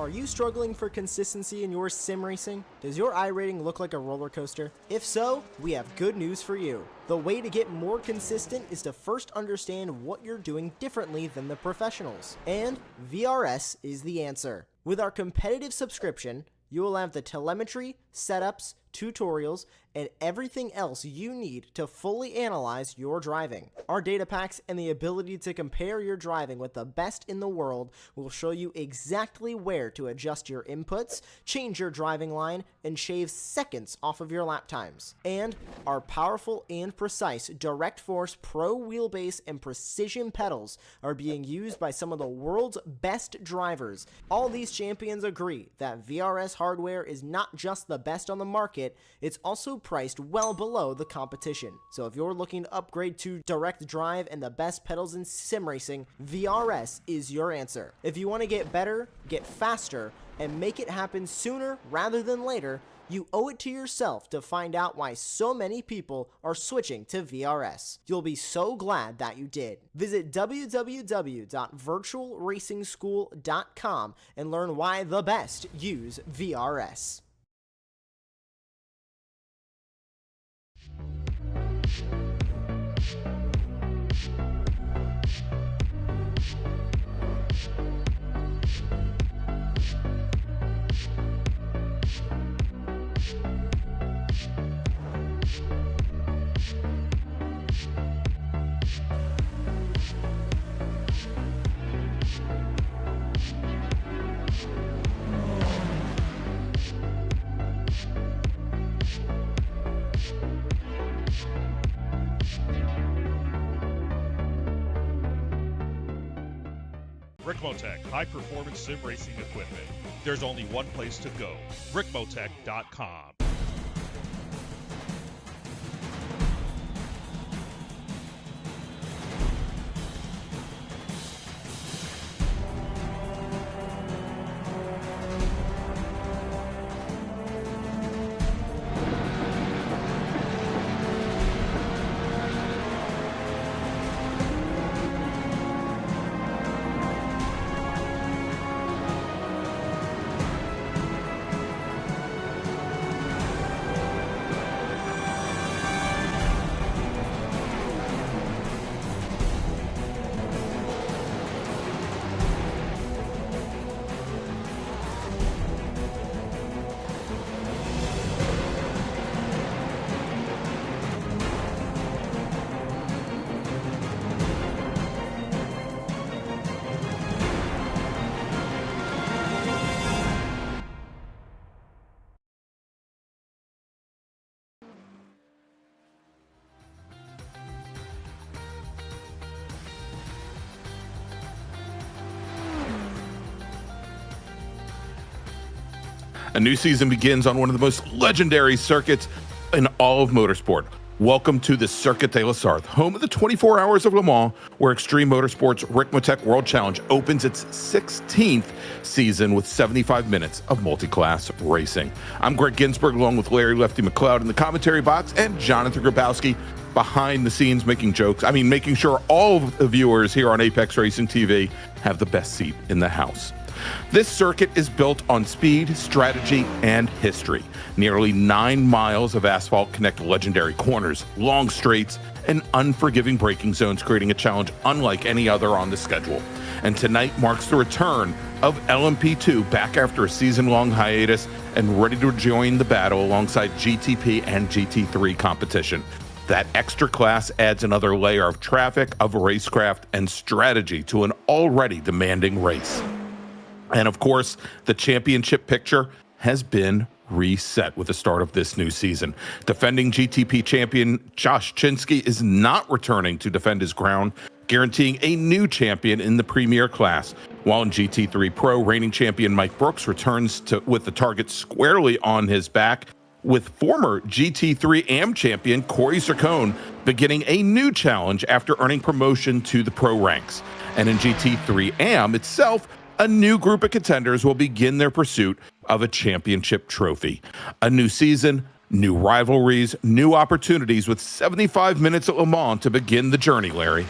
Are you struggling for consistency in your sim racing? Does your iRating look like a roller coaster? If so, we have good news for you. The way to get more consistent is to first understand what you're doing differently than the professionals. And VRS is the answer. With our competitive subscription, you will have the telemetry, setups, tutorials, and everything else you need to fully analyze your driving. Our data packs and the ability to compare your driving with the best in the world will show you exactly where to adjust your inputs, change your driving line, and shave seconds off of your lap times. And our powerful and precise Direct Force Pro wheelbase and precision pedals are being used by some of the world's best drivers. All these champions agree that VRS hardware is not just the best on the market, it's also priced well below the competition. So if you're looking to upgrade to direct drive and the best pedals in sim racing, VRS is your answer. If you want to get better, get faster, and make it happen sooner rather than later, you owe it to yourself to find out why so many people are switching to VRS. You'll be so glad that you did. Visit www.virtualracingschool.com and learn why the best use VRS. Ricmotech, high-performance sim racing equipment. There's only one place to go, Ricmotech.com. A new season begins on one of the most legendary circuits in all of motorsport. Welcome to the Circuit de la Sarthe, home of the 24 Hours of Le Mans, where Extreme Motorsports Ricmotech World Challenge opens its 16th season with 75 minutes of multi-class racing. I'm Greg Ginsburg, along with Larry Lefty McLeod in the commentary box, and Jonathan Grabowski behind the scenes making sure all of the viewers here on Apex Racing TV have the best seat in the house. This circuit is built on speed, strategy, and history. Nearly 9 miles of asphalt connect legendary corners, long straights, and unforgiving braking zones, creating a challenge unlike any other on the schedule. And tonight marks the return of LMP2 back after a season-long hiatus and ready to join the battle alongside GTP and GT3 competition. That extra class adds another layer of traffic, of racecraft, and strategy to an already demanding race. And of course, the championship picture has been reset with the start of this new season. Defending GTP champion Josh Chinsky is not returning to defend his crown, guaranteeing a new champion in the Premier class. While in GT3 Pro, reigning champion Mike Brooks returns with the target squarely on his back, with former GT3 AM champion Corey Sarcone beginning a new challenge after earning promotion to the pro ranks. And in GT3 AM itself, a new group of contenders will begin their pursuit of a championship trophy. A new season, new rivalries, new opportunities with 75 minutes at Le Mans to begin the journey, Larry.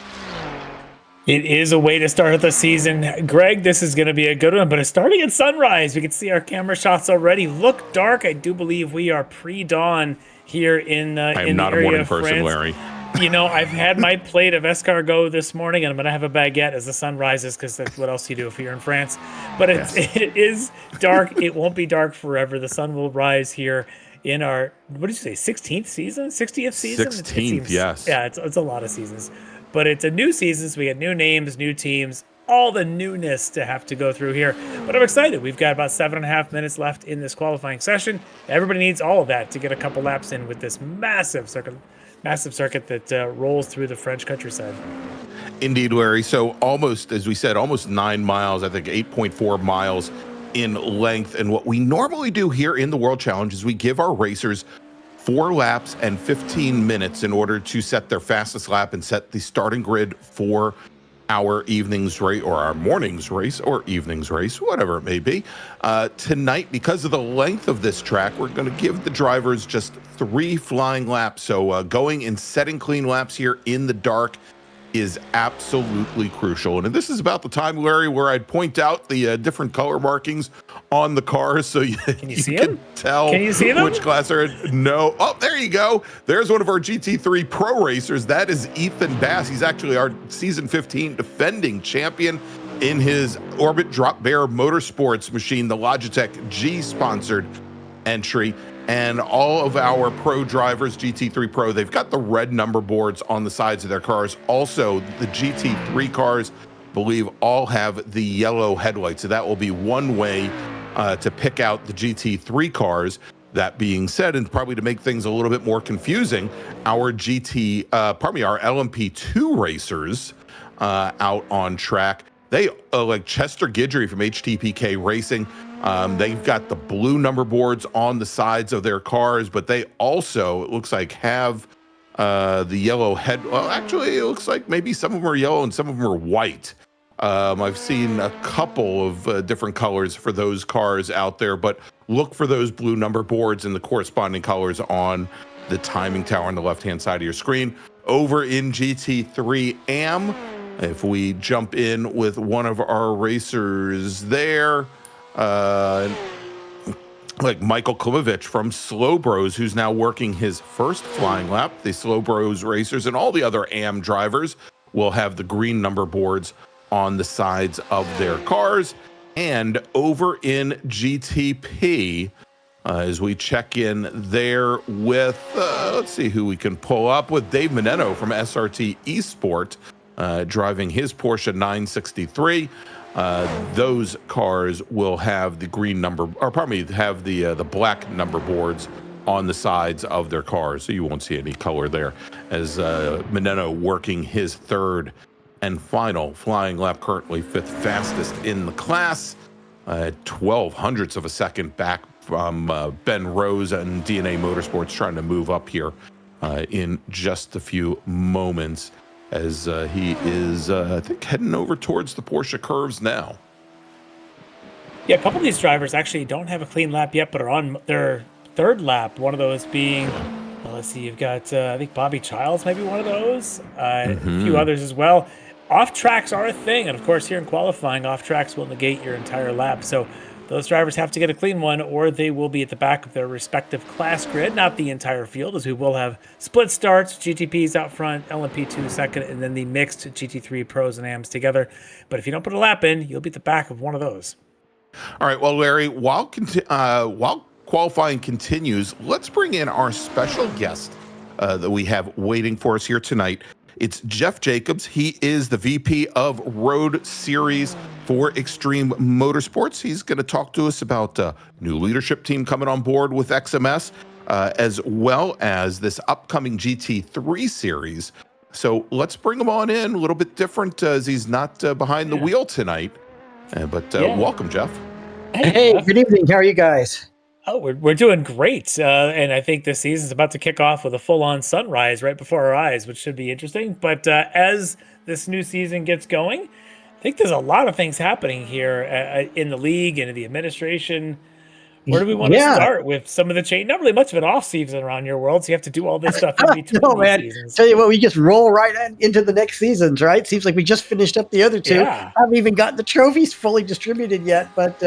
It is a way to start the season. Greg, this is going to be a good one, but it's starting at sunrise. We can see our camera shots already look dark. I do believe we are pre-dawn here in the area of France. I am not a morning person, Larry. I've had my plate of escargot this morning, and I'm going to have a baguette as the sun rises, because that's what else you do if you're in France. But it is dark. It won't be dark forever. The sun will rise here in our, what did you say, 16th season? 60th season? 16th, yes. Yeah, it's a lot of seasons. But it's a new season, so we get new names, new teams, all the newness to have to go through here. But I'm excited. We've got about 7.5 minutes left in this qualifying session. Everybody needs all of that to get a couple laps in with this massive circuit that rolls through the French countryside. Indeed, Larry. So almost, as we said, almost 9 miles, I think 8.4 miles in length. And what we normally do here in the World Challenge is we give our racers 4 laps and 15 minutes in order to set their fastest lap and set the starting grid for our evening's race, or our morning's race, or evening's race, whatever it may be. Tonight, because of the length of this track, we're going to give the drivers just 3 flying laps. So going and setting clean laps here in the dark is absolutely crucial. And this is about the time, Larry, where I'd point out the different color markings on the cars so you can tell which class are in. No. Oh, there you go. There's one of our GT3 Pro racers. That is Ethan Bass. He's actually our season 15 defending champion in his Orbit Drop Bear Motorsports machine, the Logitech G sponsored entry. And all of our pro drivers, GT3 Pro, they've got the red number boards on the sides of their cars. Also, the GT3 cars, I believe, all have the yellow headlights. So that will be one way to pick out the GT3 cars. That being said, and probably to make things a little bit more confusing, our our LMP2 racers out on track, they like Chester Guidry from HTPK Racing. They've got the blue number boards on the sides of their cars, but they also, it looks like, have the yellow head. Well, actually, it looks like maybe some of them are yellow and some of them are white. I've seen a couple of different colors for those cars out there, but look for those blue number boards and the corresponding colors on the timing tower on the left-hand side of your screen. Over in GT3 AM, if we jump in with one of our racers there, like Michael Klimovich from Slow Bros, who's now working his first flying lap. The Slow Bros racers and all the other AM drivers will have the green number boards on the sides of their cars. And over in GTP, as we check in there with, let's see who we can pull up with, Dave Meneno from SRT Esport, driving his Porsche 963. Those cars will have the green number, or pardon me, have the black number boards on the sides of their cars, so you won't see any color there. As Meneno working his third and final flying lap, currently 5th fastest in the class, 12 hundredths of a second back from Ben Rose and DNA Motorsports, trying to move up here in just a few moments, as he is, I think, heading over towards the Porsche curves now. Yeah, a couple of these drivers actually don't have a clean lap yet, but are on their 3rd lap. One of those being, well, let's see, you've got, I think Bobby Childs might be one of those, a few others as well. Off tracks are a thing, and of course here in qualifying, off tracks will negate your entire lap. So those drivers have to get a clean one, or they will be at the back of their respective class grid, not the entire field, as we will have split starts, GTPs out front, LMP2 second, and then the mixed GT3 pros and AMs together. But if you don't put a lap in, you'll be at the back of one of those. All right, well, Larry, while qualifying continues, let's bring in our special guest that we have waiting for us here tonight. It's Jeff Jacobs. He is the VP of Road Series for Extreme Motorsports. He's going to talk to us about new leadership team coming on board with XMS, as well as this upcoming GT3 series. So let's bring him on in, a little bit different as he's not behind the wheel tonight. But welcome, Jeff. Hey, good evening. How are you guys? Oh, we're doing great. And I think this season's about to kick off with a full-on sunrise right before our eyes, which should be interesting. But as this new season gets going, I think there's a lot of things happening here in the league and in the administration. Where do we want to Yeah. start with some of the change? Not really much of an off season around your world, so you have to do all this stuff in between No, these man. seasons. Tell you what, we just roll right into the next seasons, right? Seems like we just finished up the other two. Yeah. I haven't even gotten the trophies fully distributed yet, but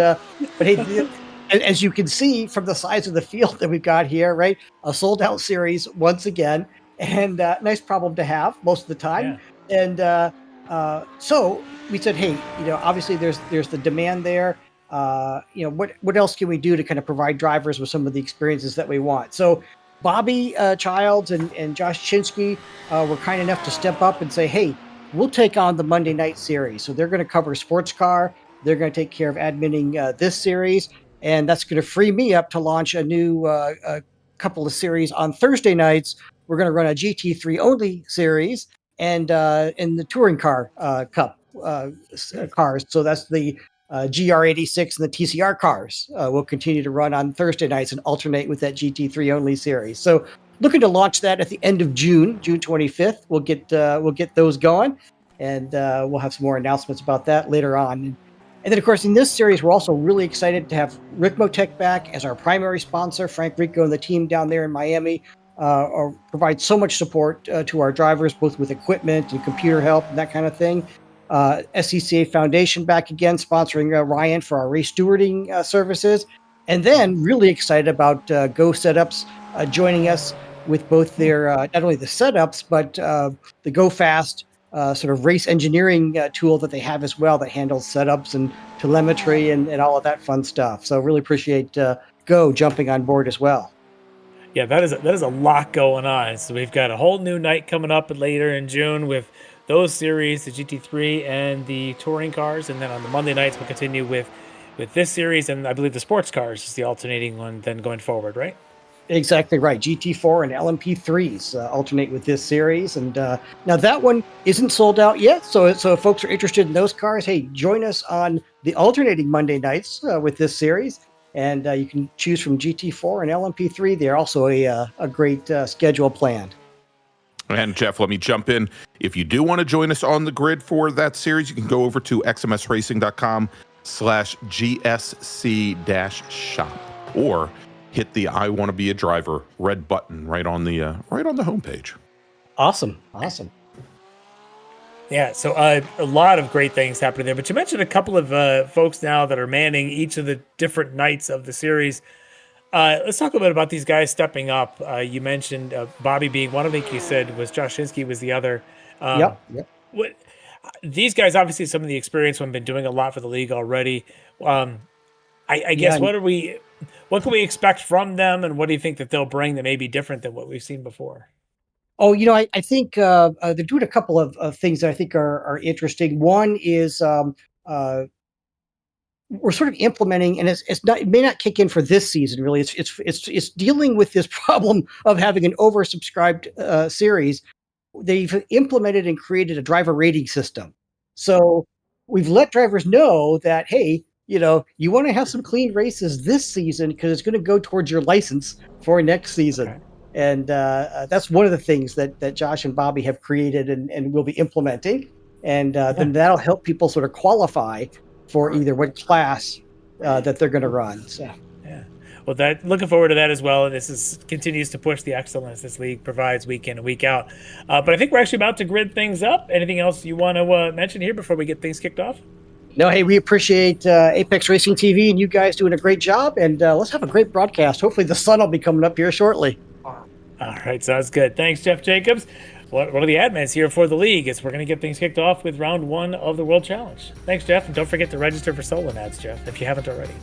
hey, as you can see from the size of the field that we've got here, right? A sold out series once again, and nice problem to have most of the time. Yeah. And so we said, hey, obviously there's the demand there. What else can we do to kind of provide drivers with some of the experiences that we want? So Bobby Childs and Josh Chinsky were kind enough to step up and say, hey, we'll take on the Monday night series. So they're going to cover sports car. They're going to take care of adminning this series. And that's going to free me up to launch a new couple of series on Thursday nights. We're going to run a GT3 only series and in the touring car cup cars. So that's the GR86 and the TCR cars will continue to run on Thursday nights and alternate with that GT3 only series. So looking to launch that at the end of June 25th. We'll get those going, and we'll have some more announcements about that later on. And then, of course, in this series, we're also really excited to have Ricmotech back as our primary sponsor. Frank Rico and the team down there in Miami provide so much support to our drivers, both with equipment and computer help and that kind of thing. SCCA Foundation back again, sponsoring Ryan for our race stewarding services. And then really excited about Go Setups joining us with both their, not only the setups, but the Go Fast sort of race engineering tool that they have as well that handles setups and telemetry and all of that fun stuff. So really appreciate Go jumping on board as well. Yeah, that is a lot going on. So we've got a whole new night coming up later in June with those series, the GT3 and the touring cars, and then on the Monday nights we'll continue with this series, and I believe the sports cars is the alternating one then going forward, right? Exactly right. GT4 and LMP3s alternate with this series, and now that one isn't sold out yet. So if folks are interested in those cars, hey, join us on the alternating Monday nights with this series, and you can choose from GT4 and LMP3. They're also a great schedule planned. And Jeff, let me jump in. If you do want to join us on the grid for that series, you can go over to xmsracing.com/GSC-shop or hit the I want to be a driver red button right on the homepage. Awesome. Yeah, so a lot of great things happening there. But you mentioned a couple of folks now that are manning each of the different nights of the series. Let's talk a little bit about these guys stepping up. You mentioned Bobby being one, I think you said was Josh Shinsky was the other. Yep. What these guys obviously some of the experience have been doing a lot for the league already. I guess what can we expect from them, and what do you think that they'll bring that may be different than what we've seen before? Oh, I think they're doing a couple of things that I think are interesting. One is we're sort of implementing, and it may not kick in for this season. Really, it's dealing with this problem of having an oversubscribed series. They've implemented and created a driver rating system. So we've let drivers know that, hey, you want to have some clean races this season because it's going to go towards your license for next season. Okay. And that's one of the things that Josh and Bobby have created and will be implementing. And then that'll help people sort of qualify for either what class that they're going to run. So. Yeah. Well, looking forward to that as well. And this continues to push the excellence this league provides week in and week out. But I think we're actually about to grid things up. Anything else you want to mention here before we get things kicked off? No, hey, we appreciate Apex Racing TV and you guys doing a great job. And let's have a great broadcast. Hopefully the sun will be coming up here shortly. All right, sounds good. Thanks, Jeff Jacobs. One of the admins here for the league is we're going to get things kicked off with round 1 of the World Challenge. Thanks, Jeff. And don't forget to register for Solon ads, Jeff, if you haven't already.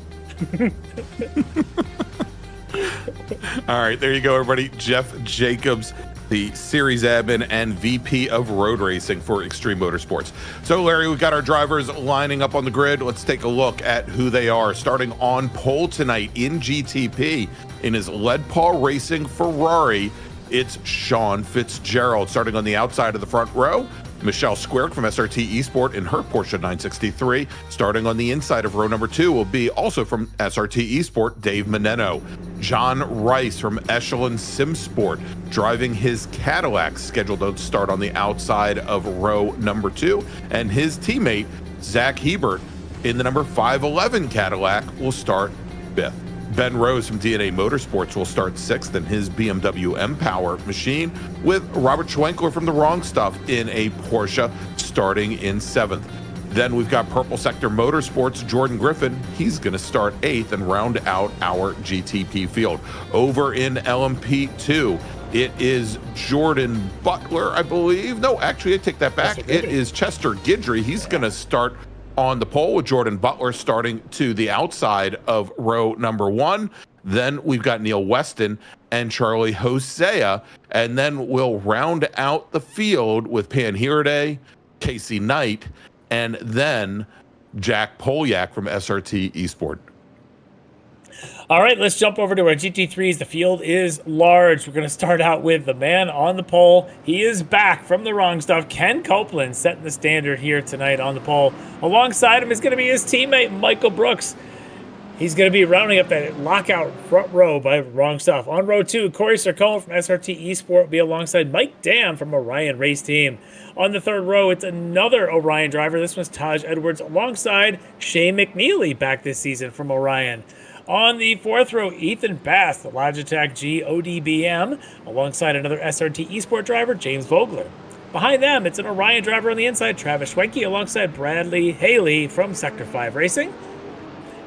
All right, there you go, everybody. Jeff Jacobs, the series admin and VP of road racing for Extreme Motorsports. So, Larry, we've got our drivers lining up on the grid. Let's take a look at who they are. Starting on pole tonight in GTP in his Lead Paw Racing Ferrari, it's Sean Fitzgerald. Starting on the outside of the front row, Michelle Squirk from SRT Esport in her Porsche 963. Starting on the inside of row number 2 will be also from SRT Esport, Dave Meneno. John Rice from Echelon Simsport driving his Cadillac, scheduled to start on the outside of row number 2. And his teammate, Zach Hebert, in the number 511 Cadillac will start 5th. Ben Rose from DNA Motorsports will start 6th in his BMW M-Power machine, with Robert Schwenkler from The Wrong Stuff in a Porsche starting in 7th. Then we've got Purple Sector Motorsports, Jordan Griffin. He's going to start 8th and round out our GTP field. Over in LMP2, it is Jordan Butler, I believe. No, actually, I take that back. It is Chester Guidry. He's going to start on the pole with Jordan Butler starting to the outside of row number 1. Then we've got Neil Weston and Charlie Hosea. And then we'll round out the field with Panhirde, Casey Knight, and then Jack Polyak from SRT Esport. All right, let's jump over to our GT3s. The field is large. We're going to start out with the man on the pole. He is back from The Wrong Stuff. Ken Copeland setting the standard here tonight on the pole. Alongside him is going to be his teammate, Michael Brooks. He's going to be rounding up that lockout front row by Wrong Stuff. On row 2, Corey Sarcone from SRT Esport will be alongside Mike Dam from Orion Race Team. On the 3rd row, it's another Orion driver. This one's Taj Edwards alongside Shane McNeely back this season from Orion. On the 4th row, Ethan Bass, the Logitech G ODBM, alongside another SRT Esport driver, James Vogler. Behind them, it's an Orion driver on the inside, Travis Schwenke, alongside Bradley Haley from Sector 5 Racing.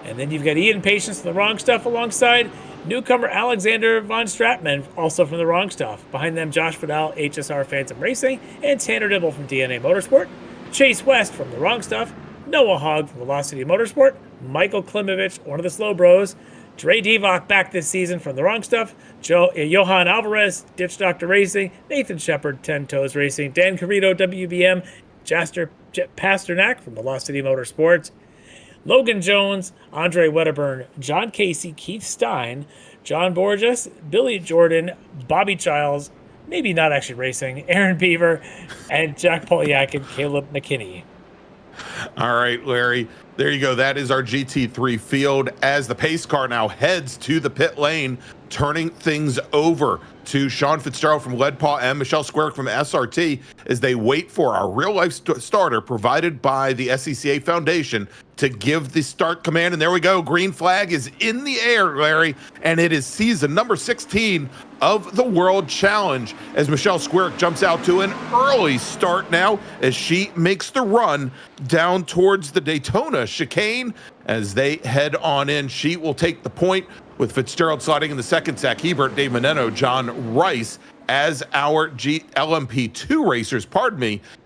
And then you've got Ian Patience from The Wrong Stuff alongside newcomer Alexander Von Stratman, also from The Wrong Stuff. Behind them, Josh Vidal, HSR Phantom Racing, and Tanner Dibble from DNA Motorsport. Chase West from The Wrong Stuff. Noah Hogg from Velocity Motorsport. Michael Klimovich, one of the slow bros. Dre Divock back this season from The Wrong Stuff. Johan Alvarez, Ditch Doctor Racing. Nathan Shepard, 10 Toes Racing. Dan Carrito, WBM. Jaster Pasternak from Velocity Motorsports. Logan Jones, Andre Wedderburn, John Casey, Keith Stein, John Borges, Billy Jordan, Bobby Childs, maybe not actually racing, Aaron Beaver, and Jack Polyak and Caleb McKinney. All right, Larry, there you go. That is our GT3 field as the pace car now heads to the pit lane, turning things over to Sean Fitzgerald from Lead Paw and Michelle Squarick from SRT as they wait for our real-life starter provided by the SCCA Foundation to give the start command. And there we go. Green flag is in the air, Larry, and it is season number 16 of the World Challenge as Michelle Squarick jumps out to an early start now as she makes the run down towards the Daytona chicane. As they head on in, she will take the point with Fitzgerald sliding in the second, Zach Hebert, Dave Meneno, John Rice as our LMP2 racers,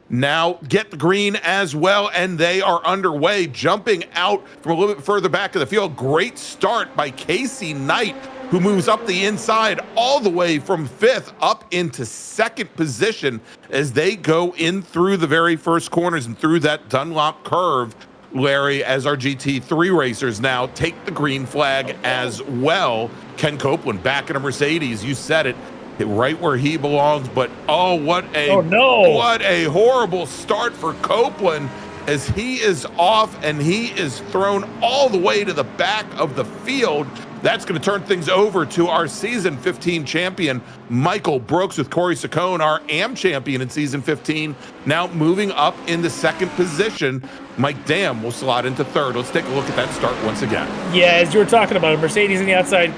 now get the green as well, and they are underway, jumping out from a little bit further back of the field. Great start by Casey Knight, who moves up the inside all the way from 5th up into 2nd position as they go in through the very first corners and through that Dunlop curve, Larry, as our GT3 racers now take the green flag as well. Ken Copeland back in a Mercedes, you said it, right where he belongs, but what a horrible start for Copeland as he is off and he is thrown all the way to the back of the field. That's going to turn things over to our season 15 champion, Michael Brooks, with Corey Sarcone, our AM champion in season 15, now moving up into 2nd position. Mike Dam will slot into 3rd. Let's take a look at that start once again. Yeah, as you were talking about, Mercedes on the outside,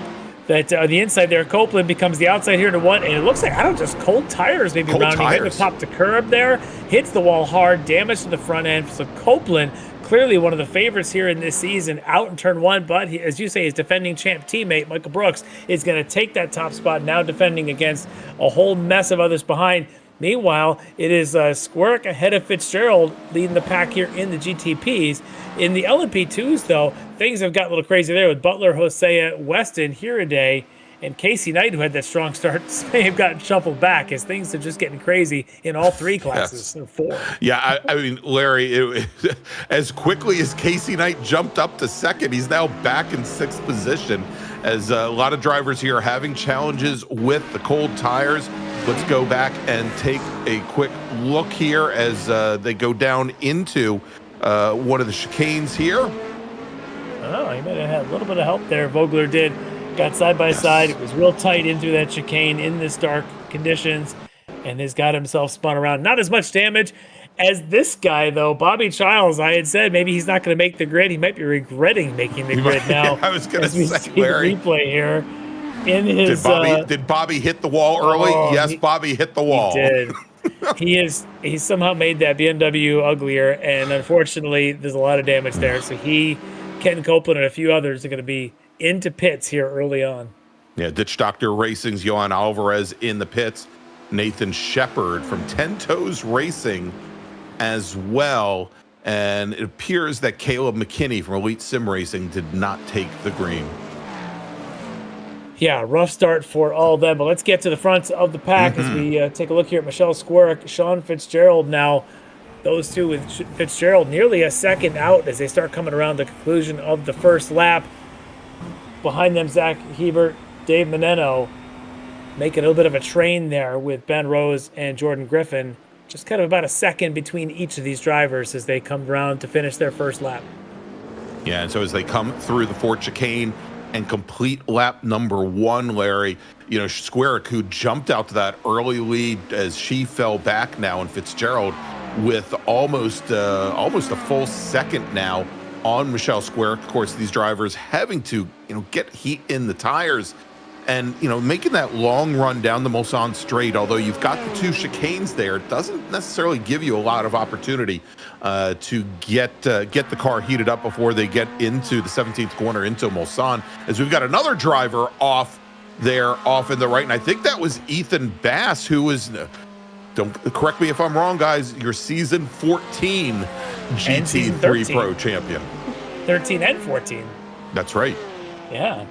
that on the inside there, Copeland becomes the outside here to 1, and it looks like, just cold tires maybe rounding in the top to curb there, hits the wall hard, damage to the front end. So Copeland, clearly one of the favorites here in this season, out in turn 1, but as you say, his defending champ teammate, Michael Brooks, is going to take that top spot, now defending against a whole mess of others behind. Meanwhile, it is Squirk ahead of Fitzgerald leading the pack here in the GTPs. In the LMP2s, though, things have got a little crazy there with Butler, Hosea, Weston, Hiraday, and Casey Knight, who had that strong start, may have gotten shuffled back as things are just getting crazy in all 3 classes. Yes. 4. Yeah, I mean, Larry, as quickly as Casey Knight jumped up to 2nd, he's now back in 6th position as a lot of drivers here are having challenges with the cold tires. Let's go back and take a quick look here as they go down into one of the chicanes here. Oh, he might have had a little bit of help there. Vogler did. Got side by side. It was real tight into that chicane in this dark conditions and has got himself spun around. Not as much damage as this guy, though, Bobby Childs, I had said maybe he's not going to make the grid. He might be regretting making the grid now. I was going to say, say, Larry, the replay here. In his, did Bobby hit the wall early? Yes, Bobby hit the wall. He did. He somehow made that BMW uglier, and unfortunately, there's a lot of damage there. So Ken Copeland, and a few others are going to be into pits here early on. Yeah, Ditch Doctor Racing's Johan Alvarez in the pits. Nathan Shepard from 10 Toes Racing as well. And it appears that Caleb McKinney from Elite Sim Racing did not take the green. Yeah, rough start for all of them. But let's get to the front of the pack as we take a look here at Michelle Squarick, Sean Fitzgerald. Now, those two with Fitzgerald nearly a second out as they start coming around the conclusion of the first lap. Behind them, Zach Hebert, Dave Meneno, making a little bit of a train there with Ben Rose and Jordan Griffin. Just kind of about a second between each of these drivers as they come around to finish their first lap. Yeah, and so as they come through the Fort Chicane and complete lap number 1, Larry, Squarick, who jumped out to that early lead as she fell back now, and Fitzgerald with almost a full second now on Michelle Squarick. Of course, these drivers having to, get heat in the tires and, making that long run down the Mulsanne straight, although you've got the 2 chicanes there, it doesn't necessarily give you a lot of opportunity to get the car heated up before they get into the 17th corner into Mulsanne, as we've got another driver off in the right. And I think that was Ethan Bass, who was, don't correct me if I'm wrong, guys, your season 14 GT3 Pro champion. 13 and 14. That's right. Yeah.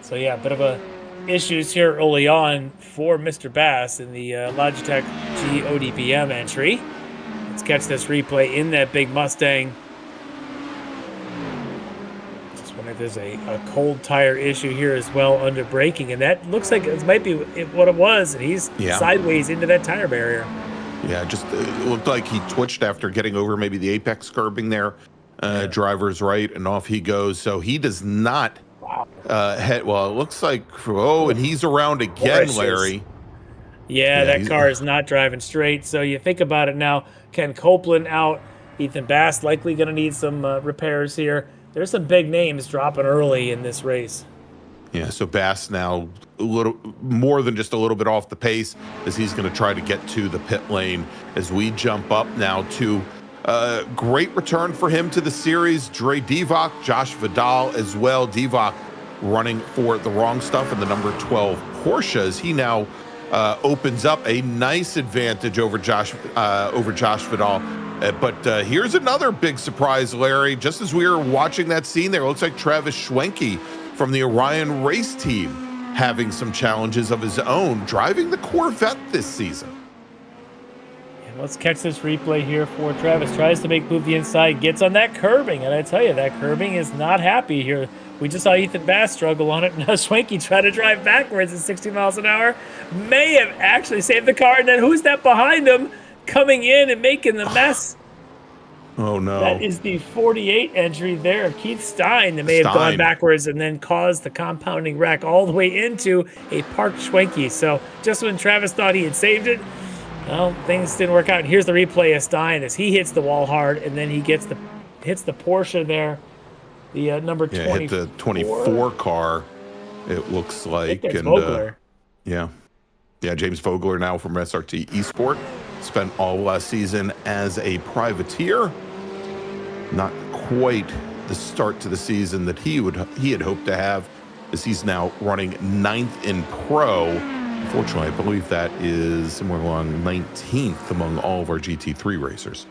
So yeah, a bit of issues here early on for Mr. Bass in the Logitech GODPM entry. Let's catch this replay in that big Mustang. Just wonder if there's a cold tire issue here as well under braking, and that looks like it might be what it was, and he's sideways into that tire barrier. Yeah, just it looked like he twitched after getting over maybe the apex curbing there. Driver's right, and off he goes. So he does not it looks like, and he's around again, Larry. Yeah, that car is not driving straight. So you think about it now, Ken Copeland out, Ethan Bass likely going to need some repairs here. There's some big names dropping early in this race. Yeah, so Bass now a little more than just a little bit off the pace as he's going to try to get to the pit lane as we jump up now to great return for him to the series. Dre Divock, Josh Vidal as well. Divock running for the wrong stuff in the number 12 Porsche as he now opens up a nice advantage over Josh Vidal. But here's another big surprise, Larry. Just as we were watching that scene there, it looks like Travis Schwenke from the Orion race team having some challenges of his own, driving the Corvette this season. Let's catch this replay here for Travis. Tries to move the inside, gets on that curbing, and I tell you, that curbing is not happy here. We just saw Ethan Bass struggle on it. Now Schwenke try to drive backwards at 60 miles an hour. May have actually saved the car, and then who's that behind him coming in and making the mess? Oh, no. That is the 48 entry there of Keith Stein that may have gone backwards and then caused the compounding wreck all the way into a parked Schwenke. So just when Travis thought he had saved it, well, things didn't work out. And here's the replay of Stein as he hits the wall hard, and then he hits the Porsche there, the number 24. Hit the 24 car, it looks like. And Vogler. James Vogler now from SRT Esport. Spent all last season as a privateer. Not quite the start to the season that he had hoped to have, as he's now running 9th in pro. Unfortunately, I believe that is somewhere along 19th among all of our GT3 racers.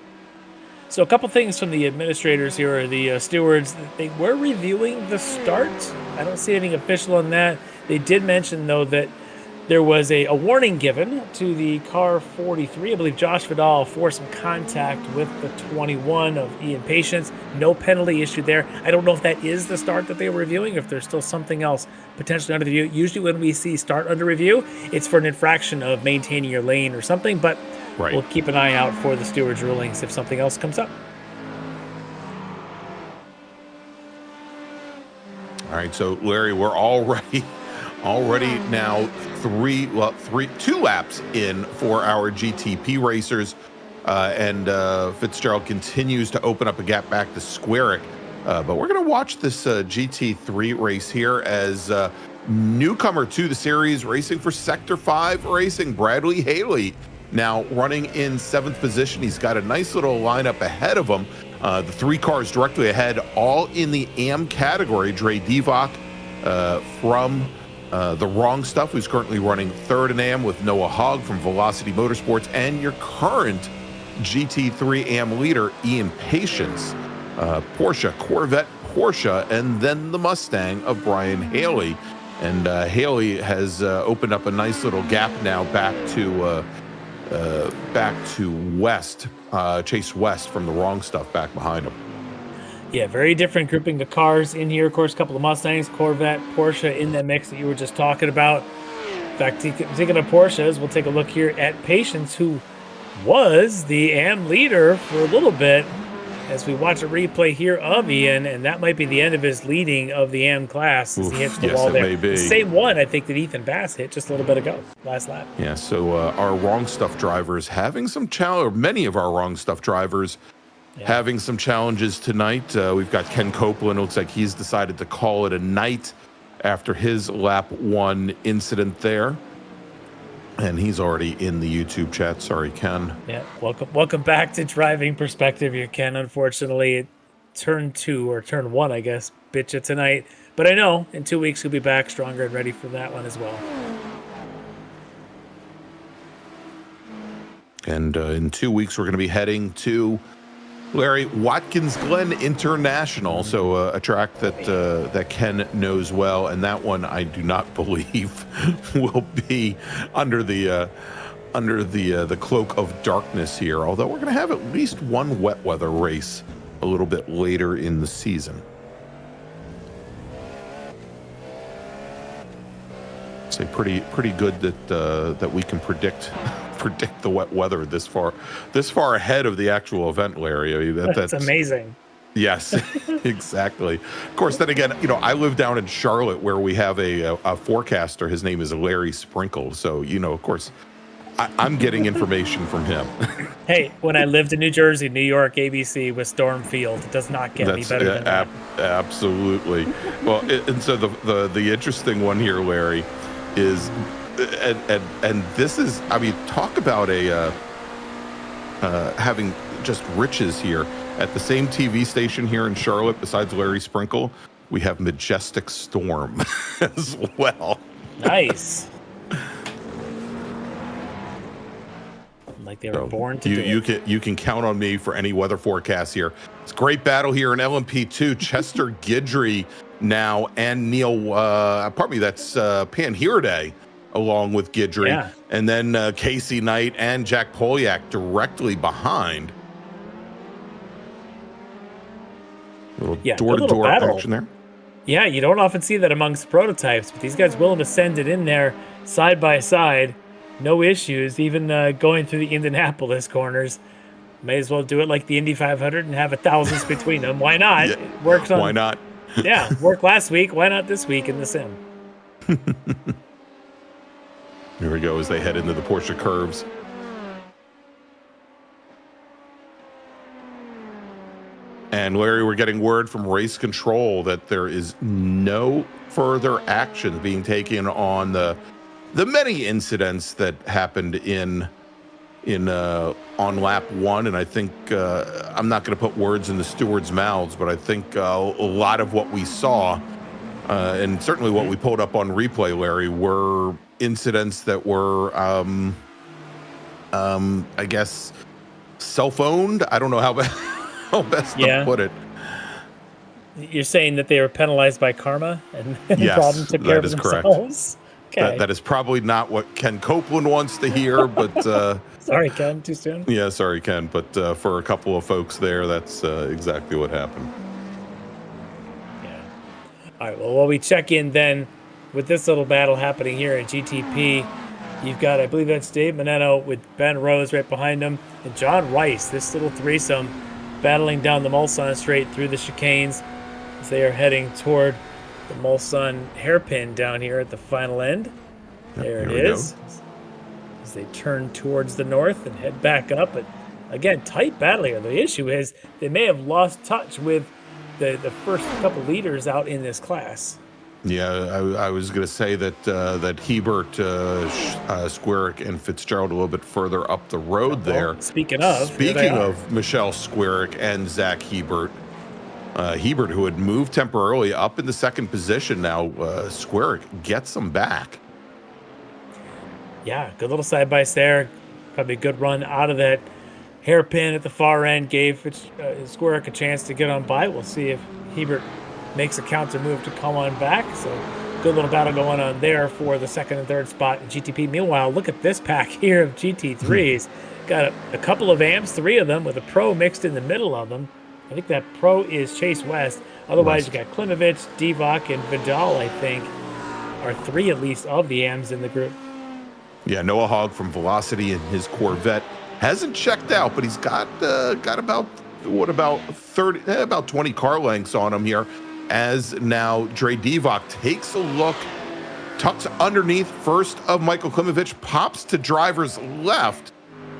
So a couple things from the administrators here, or the stewards. They were reviewing the start. I don't see anything official on that. They did mention, though, that there was a warning given to the car 43. I believe Josh Vidal for some contact with the 21 of Ian Patience. No penalty issued there. I don't know if that is the start that they were reviewing, if there's still something else potentially under review. Usually when we see start under review, it's for an infraction of maintaining your lane or something, but we'll keep an eye out for the stewards' rulings if something else comes up. All right, so Larry, we're already now 2 laps in for our GTP racers. and Fitzgerald continues to open up a gap back to Squarick. But we're going to watch this GT3 race here as newcomer to the series, racing for Sector 5 Racing, Bradley Haley, now running in 7th position. He's got a nice little lineup ahead of him. The 3 cars directly ahead, all in the AM category. Dre Divock from The Wrong Stuff, who's currently running 3rd in AM, with Noah Hogg from Velocity Motorsports, and your current GT3 AM leader, Ian Patience. Porsche, Corvette, Porsche, and then the Mustang of Brian Haley. And Haley has opened up a nice little gap now back to West, Chase West from The Wrong Stuff back behind him. Yeah, very different grouping of cars in here. Of course, a couple of Mustangs, Corvette, Porsche in that mix that you were just talking about. In fact, thinking of Porsches, we'll take a look here at Patience, who was the AM leader for a little bit, as we watch a replay here of Ian, and that might be the end of his leading of the AM class as he hits the wall there. May be. The same one, I think, that Ethan Bass hit just a little bit ago, last lap. Yeah, so our Wrong Stuff drivers having some challenge, or many of our Wrong Stuff drivers having some challenges tonight. We've got Ken Copeland. It looks like he's decided to call it a night after his lap 1 incident there. And he's already in the YouTube chat. Sorry, Ken. Yeah, welcome back to Driving Perspective here, Ken. Unfortunately, turn 2 or turn 1, I guess, bit you tonight. But I know in 2 weeks he'll be back stronger and ready for that one as well. And in 2 weeks, we're going to be heading to Larry Watkins Glen International, so a track that Ken knows well, and that one I do not believe will be under the cloak of darkness here. Although we're going to have at least one wet weather race a little bit later in the season. Say pretty good that we can predict the wet weather this far ahead of the actual event, Larry. I mean, that's amazing. Yes, exactly. Of course, then again, I live down in Charlotte where we have a forecaster. His name is Larry Sprinkle. So, of course, I'm getting information from him. Hey, when I lived in New Jersey, New York, ABC with Stormfield, it does not get any better than that. Absolutely. Well, and so the interesting one here, Larry, is and this is, I mean, talk about having just riches here. At the same TV station here in Charlotte, besides Larry Sprinkle, we have Majestic Storm as well. Nice. Like they were born to do it. You can count on me for any weather forecast here. It's a great battle here in LMP2. Chester Guidry now, and Neil, that's Pan Hiraday along with Guidry. Yeah. And then Casey Knight and Jack Polyak directly behind. Little door-to-door action there. Yeah, you don't often see that amongst prototypes, but these guys willing to send it in there side by side. No issues, even going through the Indianapolis corners. May as well do it like the Indy 500 and have 1,000s between them. Why not? Yeah, it works on. Why not? Yeah, worked last week. Why not this week in the sim? Here we go as they head into the Porsche curves. And Larry, we're getting word from race control that there is no further action being taken on the many incidents that happened on lap 1. And I think I'm not going to put words in the stewards' mouths, but I think a lot of what we saw, and certainly what we pulled up on replay, Larry, were incidents that were, I guess, self-owned. I don't know how best to put it. You're saying that they were penalized by karma and yes, problem took care of themselves? Okay. That is probably not what Ken Copeland wants to hear, but sorry, Ken, too soon. Yeah, sorry, Ken, but for a couple of folks there, that's exactly what happened. Yeah. All right. Well, while we check in then with this little battle happening here at GTP, you've got, I believe that's Dave Manetto with Ben Rose right behind him, and John Rice. This little threesome battling down the Mulsanne straight through the chicanes as they are heading toward the Mulsanne hairpin down here at the final end. There it is. As they turn towards the north and head back up at Again, tight battle here. The issue is they may have lost touch with the first couple leaders out in this class. Yeah, I was going to say that that Hebert, Squarick, and Fitzgerald a little bit further up the road there. Speaking of Michelle Squarick and Zach Hebert. Hebert, who had moved temporarily up in the second position, now Squarick gets them back. Yeah, good little side by there. Probably a good run out of that hairpin at the far end. Gave Squarick a chance to get on by. We'll see if Hebert makes a counter move to come on back. So good little battle going on there for the second and third spot in GTP. Meanwhile, look at this pack here of GT3s. Got a couple of amps, 3 of them, with a pro mixed in the middle of them. I think that pro is Chase West. Otherwise, you got Klimovich, Divock, and Vidal, I think, are 3 at least of the AMs in the group. Yeah, Noah Hogg from Velocity in his Corvette hasn't checked out, but he's got about 20 car lengths on him here. As now Dre Divock takes a look, tucks underneath first of Michael Klimovich, pops to driver's left.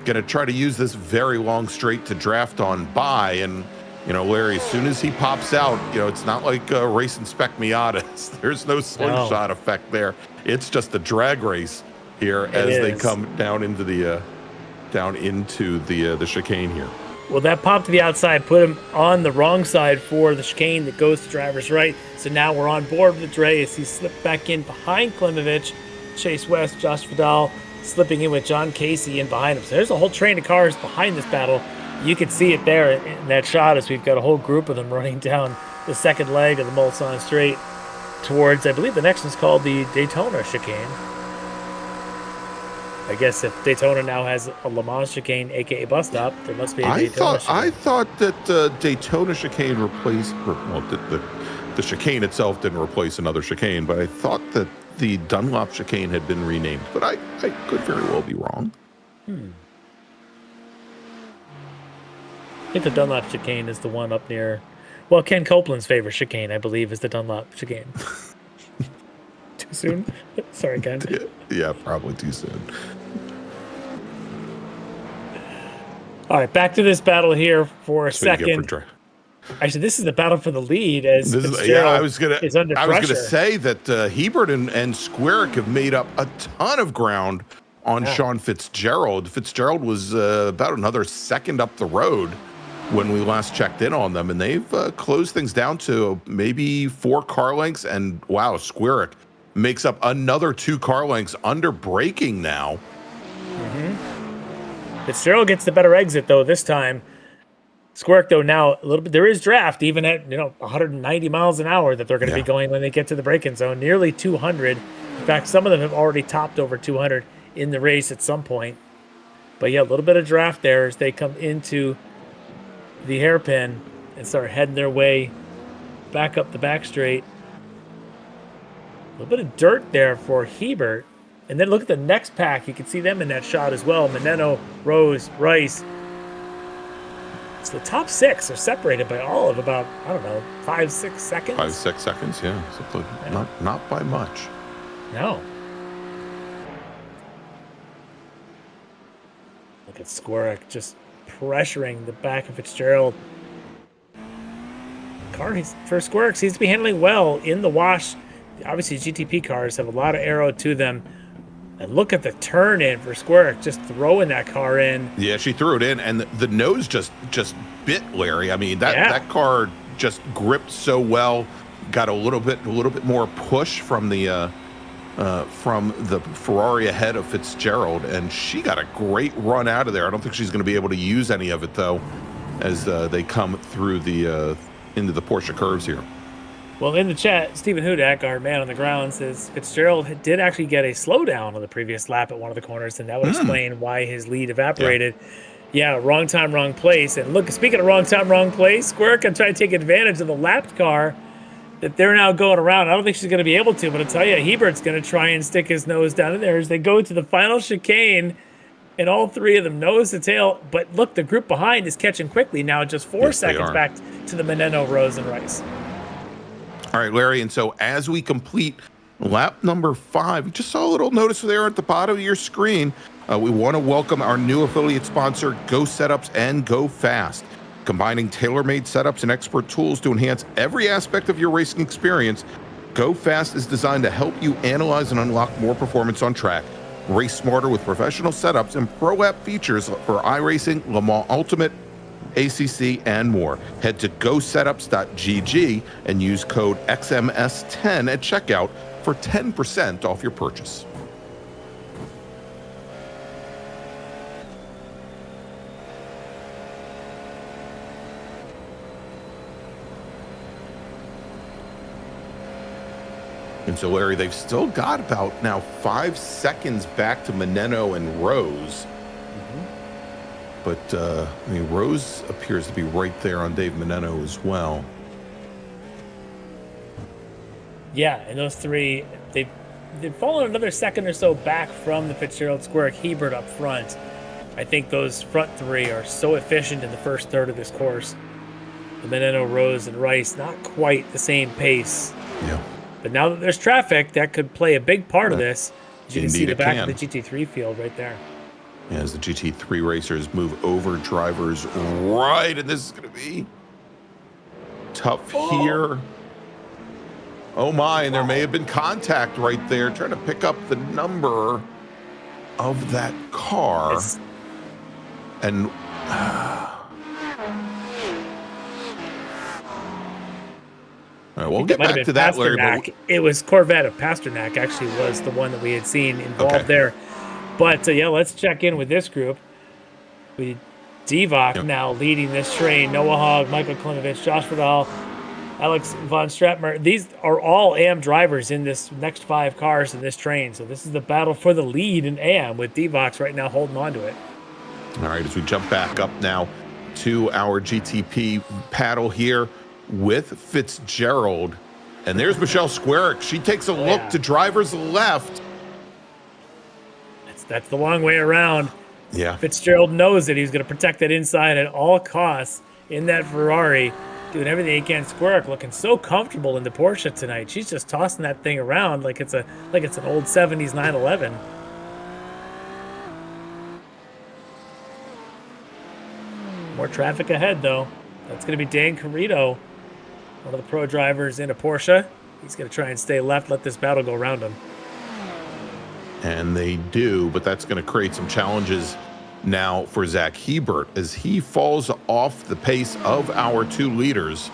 Going to try to use this very long straight to draft on by. And, you know, Larry, as soon as he pops out, you know, it's not like race inspect Miatas. There's no slingshot effect there. It's just a drag race here as they come down into the chicane here. Well, that pop to the outside put him on the wrong side for the chicane that goes to driver's right. So now we're on board with Dre as he slipped back in behind Klimovich, Chase West, Josh Vidal slipping in with John Casey in behind him. So there's a whole train of cars behind this battle. You can see it there in that shot as we've got a whole group of them running down the second leg of the Mulsanne Straight towards, I believe the next one's called the Daytona chicane. I guess if Daytona now has a Le Mans chicane, aka bus stop, there must be a Daytona chicane. I thought that Daytona chicane replaced, the chicane itself didn't replace another chicane, but I thought that the Dunlop chicane had been renamed. But I could very well be wrong. I think the Dunlop chicane is the one up near, well, Ken Copeland's favorite chicane, I believe, is the Dunlop chicane. Too soon? Sorry, Ken. Yeah, probably too soon. All right, back to this battle here for a second. Actually, this is the battle for the lead as I was gonna pressure. say that Hebert and Squarick have made up a ton of ground on Sean Fitzgerald. Fitzgerald was about another second up the road when we last checked in on them, and they've closed things down to maybe 4 car lengths. And wow, Squarick makes up another 2 car lengths under braking now. Fitzgerald gets the better exit though this time. Squarick though now a little bit, there is draft even at 190 miles an hour that they're going to be going when they get to the braking zone, nearly 200. In fact, some of them have already topped over 200 in the race at some point. But yeah, a little bit of draft there as they come into the hairpin and start heading their way back up the back straight. A little bit of dirt there for Hebert. And then look at the next pack. You can see them in that shot as well. Meneno, Rose, Rice. So the top 6 are separated by all of about, 5-6 seconds. 5-6 seconds, yeah. So not by much. No. Look at Squarick just pressuring the back of Fitzgerald. Car for Squarick seems to be handling well in the wash. Obviously, GTP cars have a lot of aero to them. And look at the turn in for Squarick, just throwing that car in. Yeah, she threw it in, and the nose just bit Larry. I mean, that car just gripped so well. Got a little bit more push from the Ferrari ahead of Fitzgerald, and she got a great run out of there. I don't think she's going to be able to use any of it though, as they come through the into the Porsche curves here. Well, in the chat, Stephen Hudak, our man on the ground, says Fitzgerald did actually get a slowdown on the previous lap at one of the corners, and that would explain why his lead evaporated. Yeah, wrong time, wrong place. And look, speaking of wrong time, wrong place, Squarick can try to take advantage of the lapped car that they're now going around. I don't think she's going to be able to, but I'll tell you, Hebert's going to try and stick his nose down in there as they go to the final chicane, and all 3 of them nose to tail. But look, the group behind is catching quickly now, just 4 seconds back to the Meneno, Rose, and Rice. All right, Larry, and so as we complete lap number 5, you just saw a little notice there at the bottom of your screen. We want to welcome our new affiliate sponsor, Go Setups and Go Fast. Combining tailor-made setups and expert tools to enhance every aspect of your racing experience, Go Fast is designed to help you analyze and unlock more performance on track. Race smarter with professional setups and pro app features for iRacing, Le Mans Ultimate, ACC, and more. Head to gosetups.gg and use code XMS10 at checkout for 10% off your purchase. And so, Larry, they've still got about now 5 seconds back to Meneno and Rose. But, I mean, Rose appears to be right there on Dave Meneno as well. Yeah, and those three, they've fallen another second or so back from the Fitzgerald Square Hebert up front. I think those front three are so efficient in the first third of this course. The Meneno, Rose, and Rice, not quite the same pace. Yeah. But now that there's traffic, that could play a big part of this. As you can see Indeed the back can. of the GT3 field right there. As the GT3 racers move over drivers right, and this is going to be tough here. Oh my, and there may have been contact right there, trying to pick up the number of that car. And all right, we'll get back to that, Larry. But it was Corvette of Pasternak actually was the one that we had seen involved there. But yeah, let's check in with this group. Divock now leading this train. Noah Hogg, Michael Klimovich, Josh Vidal, Alex von Stratmer. These are all AM drivers in this next 5 cars in this train. So this is the battle for the lead in AM with Divox right now holding on to it. All right, as we jump back up now to our GTP paddle here with Fitzgerald. And there's Michelle Squarick. She takes a look to driver's left. That's the long way around. Yeah. Fitzgerald knows that he's going to protect that inside at all costs in that Ferrari, doing everything he can. Squarick looking so comfortable in the Porsche tonight. She's just tossing that thing around like it's an old 70s 911. More traffic ahead, though. That's going to be Dan Carrito, one of the pro drivers in a Porsche. He's going to try and stay left, let this battle go around him. And they do, but that's going to create some challenges now for Zach Hebert as he falls off the pace of our 2 leaders.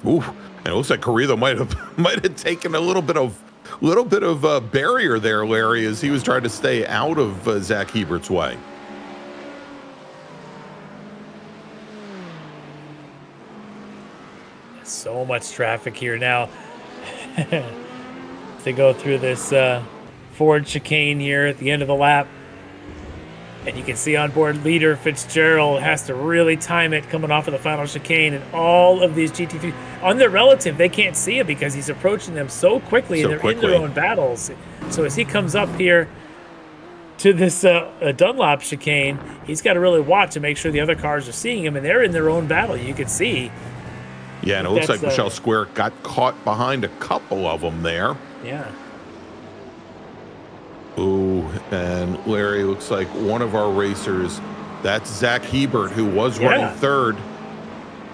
Ooh, and it looks like Carrillo might have taken a little bit of barrier there, Larry, as he was trying to stay out of Zach Hebert's way. So much traffic here now. They go through this Ford chicane here at the end of the lap. And you can see onboard leader Fitzgerald has to really time it coming off of the final chicane. And all of these GT3, on their relative, they can't see him because he's approaching them so quickly and they're in their own battles. So as he comes up here to this Dunlop chicane, he's got to really watch and make sure the other cars are seeing him. And they're in their own battle, you can see. Yeah, and it looks like Michelle Square got caught behind a couple of them there. Yeah. Ooh, and Larry, looks like one of our racers, that's Zach Hebert, who was running third.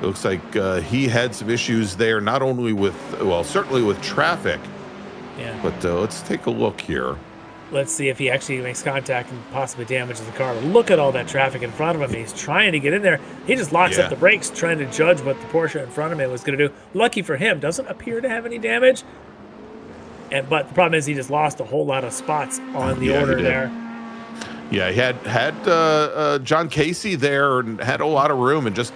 It looks like he had some issues there, not only with, well, certainly with traffic. Yeah. But let's take a look here. Let's see if he actually makes contact and possibly damages the car. Look at all that traffic in front of him. He's trying to get in there. He just locks up the brakes, trying to judge what the Porsche in front of him was going to do. Lucky for him, doesn't appear to have any damage. But the problem is he just lost a whole lot of spots on the order there. Yeah, he had John Casey there and had a lot of room and just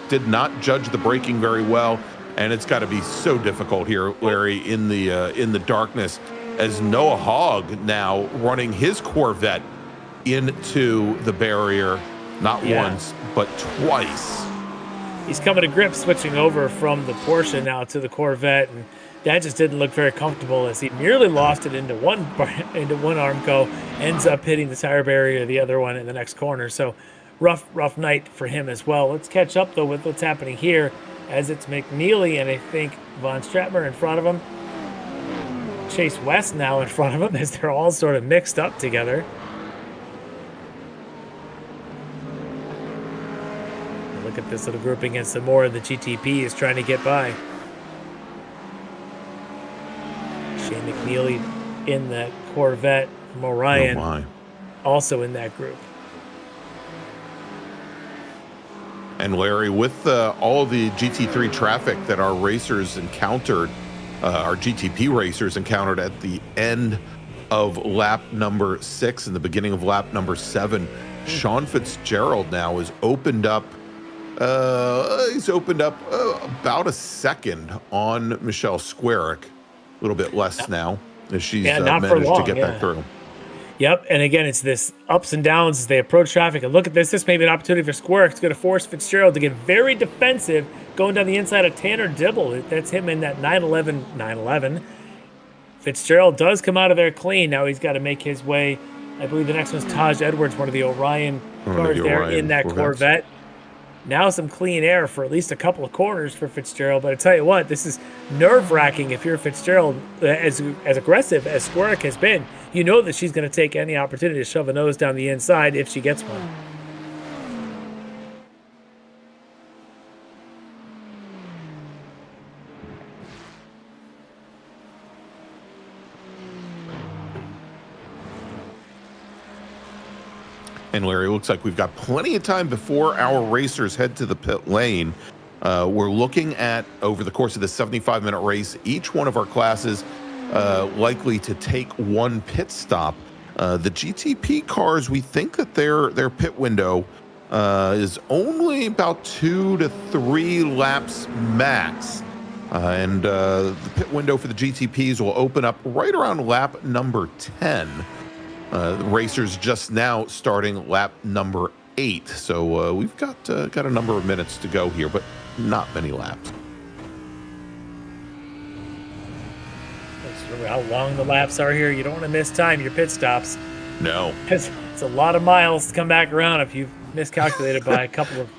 did not judge the braking very well. And it's got to be so difficult here, Larry, in the darkness, as Noah Hogg now running his Corvette into the barrier, not once, but twice. He's coming to grips switching over from the Porsche now to the Corvette, and that just didn't look very comfortable as he nearly lost it into one Armco, ends up hitting the tire barrier of the other one in the next corner. So rough night for him as well. Let's catch up, though, with what's happening here as it's McNeely and I think Von Stratmer in front of him. Chase West now in front of him as they're all sort of mixed up together. Look at this little grouping and some more. The GTP is trying to get by. Shane McNeely in that Corvette from Orion, also in that group. And Larry, with all the GT3 traffic that our racers encountered, our GTP racers encountered at the end of lap number 6 and the beginning of lap number 7, Sean Fitzgerald now has opened up. He's opened up about a second on Michelle Squarick, a little bit less now as she's managed to get back through. Yep, and again, it's this ups and downs as they approach traffic. And look at this. This may be an opportunity for Squarick. It's going to force Fitzgerald to get very defensive going down the inside of Tanner Dibble. That's him in that 911. Fitzgerald does come out of there clean. Now he's got to make his way. I believe the next one's Taj Edwards, one of the Orion cars there in that Corvette. Now some clean air for at least a couple of corners for Fitzgerald. But I tell you what, this is nerve-wracking if you're Fitzgerald. As aggressive as Squarick has been, you know that she's going to take any opportunity to shove a nose down the inside if she gets one. And Larry, it looks like we've got plenty of time before our racers head to the pit lane. We're looking at, over the course of the 75-minute race, each one of our classes likely to take one pit stop. The GTP cars, we think that their pit window is only about 2 to 3 laps max. And the pit window for the GTPs will open up right around lap number 10. The racers just now starting lap number 8, so we've got a number of minutes to go here, but not many laps. Let's remember how long the laps are here. You don't want to miss time your pit stops. No, it's a lot of miles to come back around if you've miscalculated by a couple of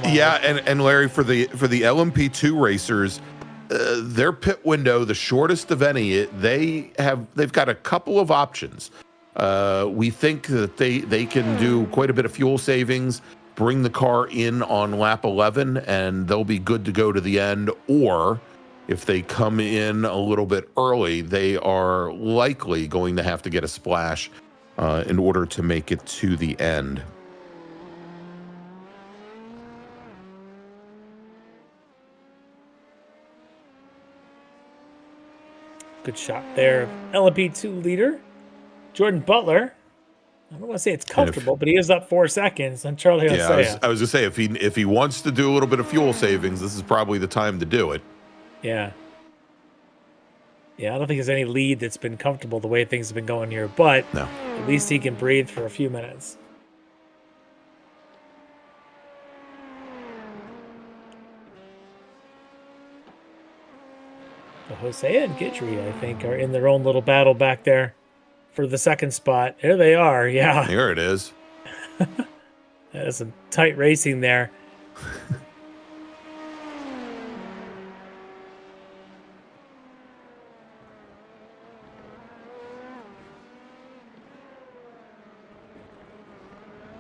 miles. Yeah, and Larry, for the LMP2 racers, their pit window, the shortest of any, they've got a couple of options. We think that they can do quite a bit of fuel savings, bring the car in on lap 11, and they'll be good to go to the end. Or if they come in a little bit early, they are likely going to have to get a splash in order to make it to the end. Good shot there. LMP2 leader Jordan Butler. I don't want to say it's comfortable, but he is up 4 seconds on Charlie Hosea. I was gonna say if he wants to do a little bit of fuel savings, this is probably the time to do it. Yeah, I don't think there's any lead that's been comfortable the way things have been going here, but no. At least he can breathe for a few minutes. So Hosea and Guidry, I think, are in their own little battle back there for the second spot. There they are. Yeah. Here it is. That is some tight racing there.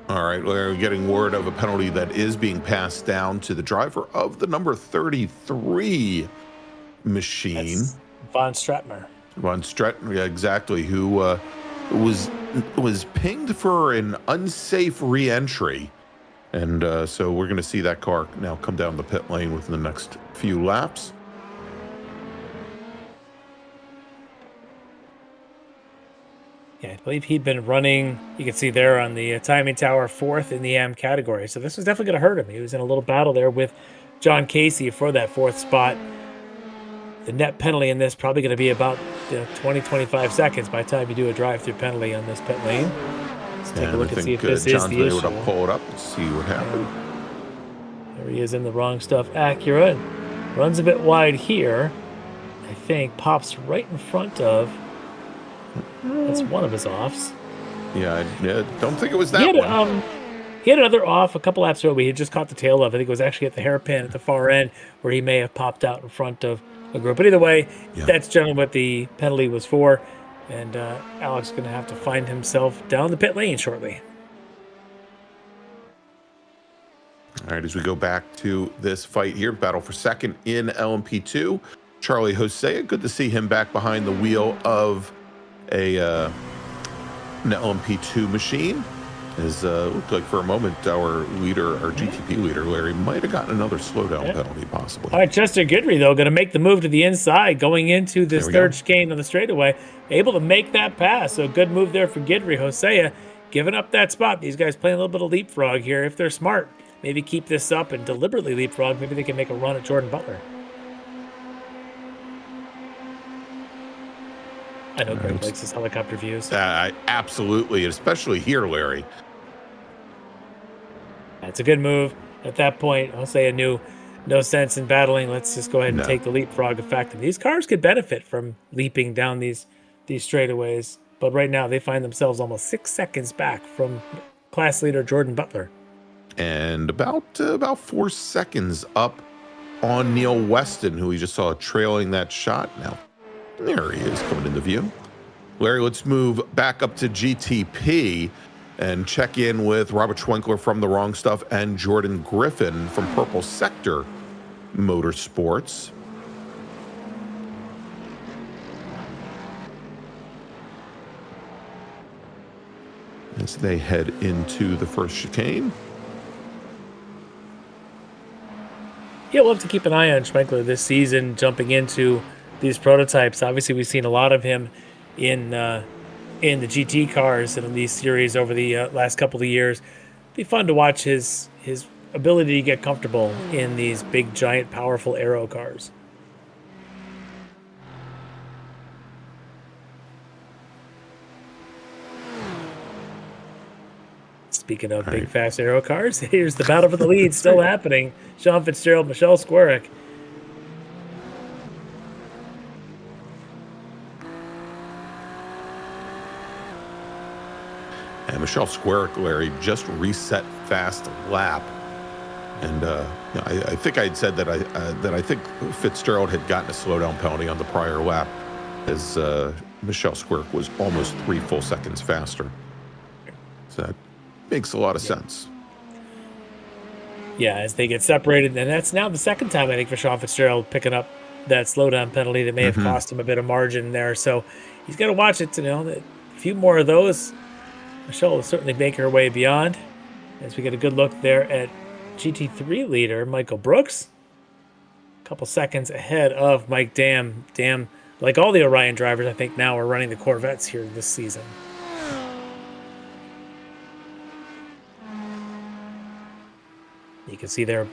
All right, we're getting word of a penalty that is being passed down to the driver of the number 33 machine. That's Von Stratmer. Von Stratton, yeah, exactly, who was pinged for an unsafe re-entry. And so we're going to see that car now come down the pit lane within the next few laps. Yeah, I believe he'd been running, you can see there on the timing tower, 4th in the AM category. So this was definitely going to hurt him. He was in a little battle there with John Casey for that 4th spot. The net penalty in this probably going to be about 20-25 seconds by the time you do a drive-through penalty on this pit lane. Let's take a look and see if this is the issue. John's able to pull it up and see what happened. There he is in the wrong stuff. Acura runs a bit wide here. I think pops right in front of. That's one of his offs. Yeah, I don't think it was that one. He had another off a couple laps ago. He had just caught the tail of. I think it was actually at the hairpin at the far end where he may have popped out in front of group. But either way, Yeah. that's generally what the penalty was for. And Alex is going to have to find himself down the pit lane shortly. All right, as we go back to this fight here, battle for second in LMP2, Charlie Hosea, good to see him back behind the wheel of an LMP2 machine. As looked like for a moment, our GTP leader, Larry, might have gotten another slowdown penalty, possibly. All right, Chester Goodry, though, going to make the move to the inside, going into this third chicane on the straightaway, able to make that pass. So good move there for Goodry. Hosea giving up that spot. These guys playing a little bit of leapfrog here. If they're smart, maybe keep this up and deliberately leapfrog. Maybe they can make a run at Jordan Butler. I know Greg likes his helicopter views. Absolutely, especially here, Larry. That's a good move. At that point, Hosea knew no sense in battling. Let's just go ahead and take the leapfrog effect. And these cars could benefit from leaping down these straightaways. But right now, they find themselves almost 6 seconds back from class leader Jordan Butler. And about 4 seconds up on Neil Weston, who we just saw trailing that shot. Now, there he is coming into view. Larry, let's move back up to GTP and check in with Robert Schwenkler from The Wrong Stuff and Jordan Griffin from Purple Sector Motorsports. As they head into the first chicane. Yeah, we'll have to keep an eye on Schwenkler this season, jumping into these prototypes. Obviously, we've seen a lot of him in the GT cars and in these series over the last couple of years. Be fun to watch his ability to get comfortable in these big, giant, powerful aero cars. Speaking of big, fast aero cars, here's the battle for the lead still happening. Sean Fitzgerald, Michelle Squarick. And Michelle Squarick, Larry, just reset fast lap. And I think I had said that I think Fitzgerald had gotten a slowdown penalty on the prior lap, as Michelle Squarick was almost 3 full seconds faster. So that makes a lot of sense. Yeah, as they get separated, and that's now the second time, I think, for Sean Fitzgerald picking up that slowdown penalty that may have cost him a bit of margin there. So he's got to watch it to know that a few more of those, Michelle will certainly make her way beyond. As we get a good look there at GT3 leader Michael Brooks, a couple seconds ahead of Mike Dam. Dam, like all the Orion drivers, I think now are running the Corvettes here this season. You can see there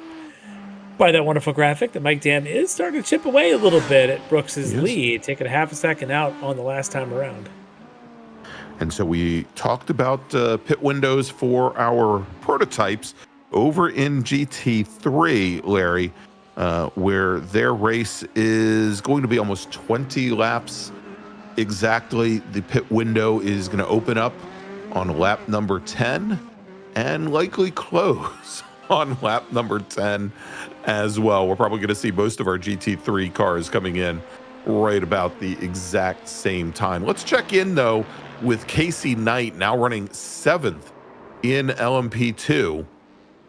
by that wonderful graphic that Mike Dam is starting to chip away a little bit at Brooks's lead, taking a half a second out on the last time around. And so we talked about pit windows for our prototypes over in GT3, Larry, where their race is going to be almost 20 laps exactly. The pit window is going to open up on lap number 10 and likely close on lap number 10 as well. We're probably going to see most of our GT3 cars coming in right about the exact same time. Let's check in, though, with Casey Knight, now running 7th in LMP2.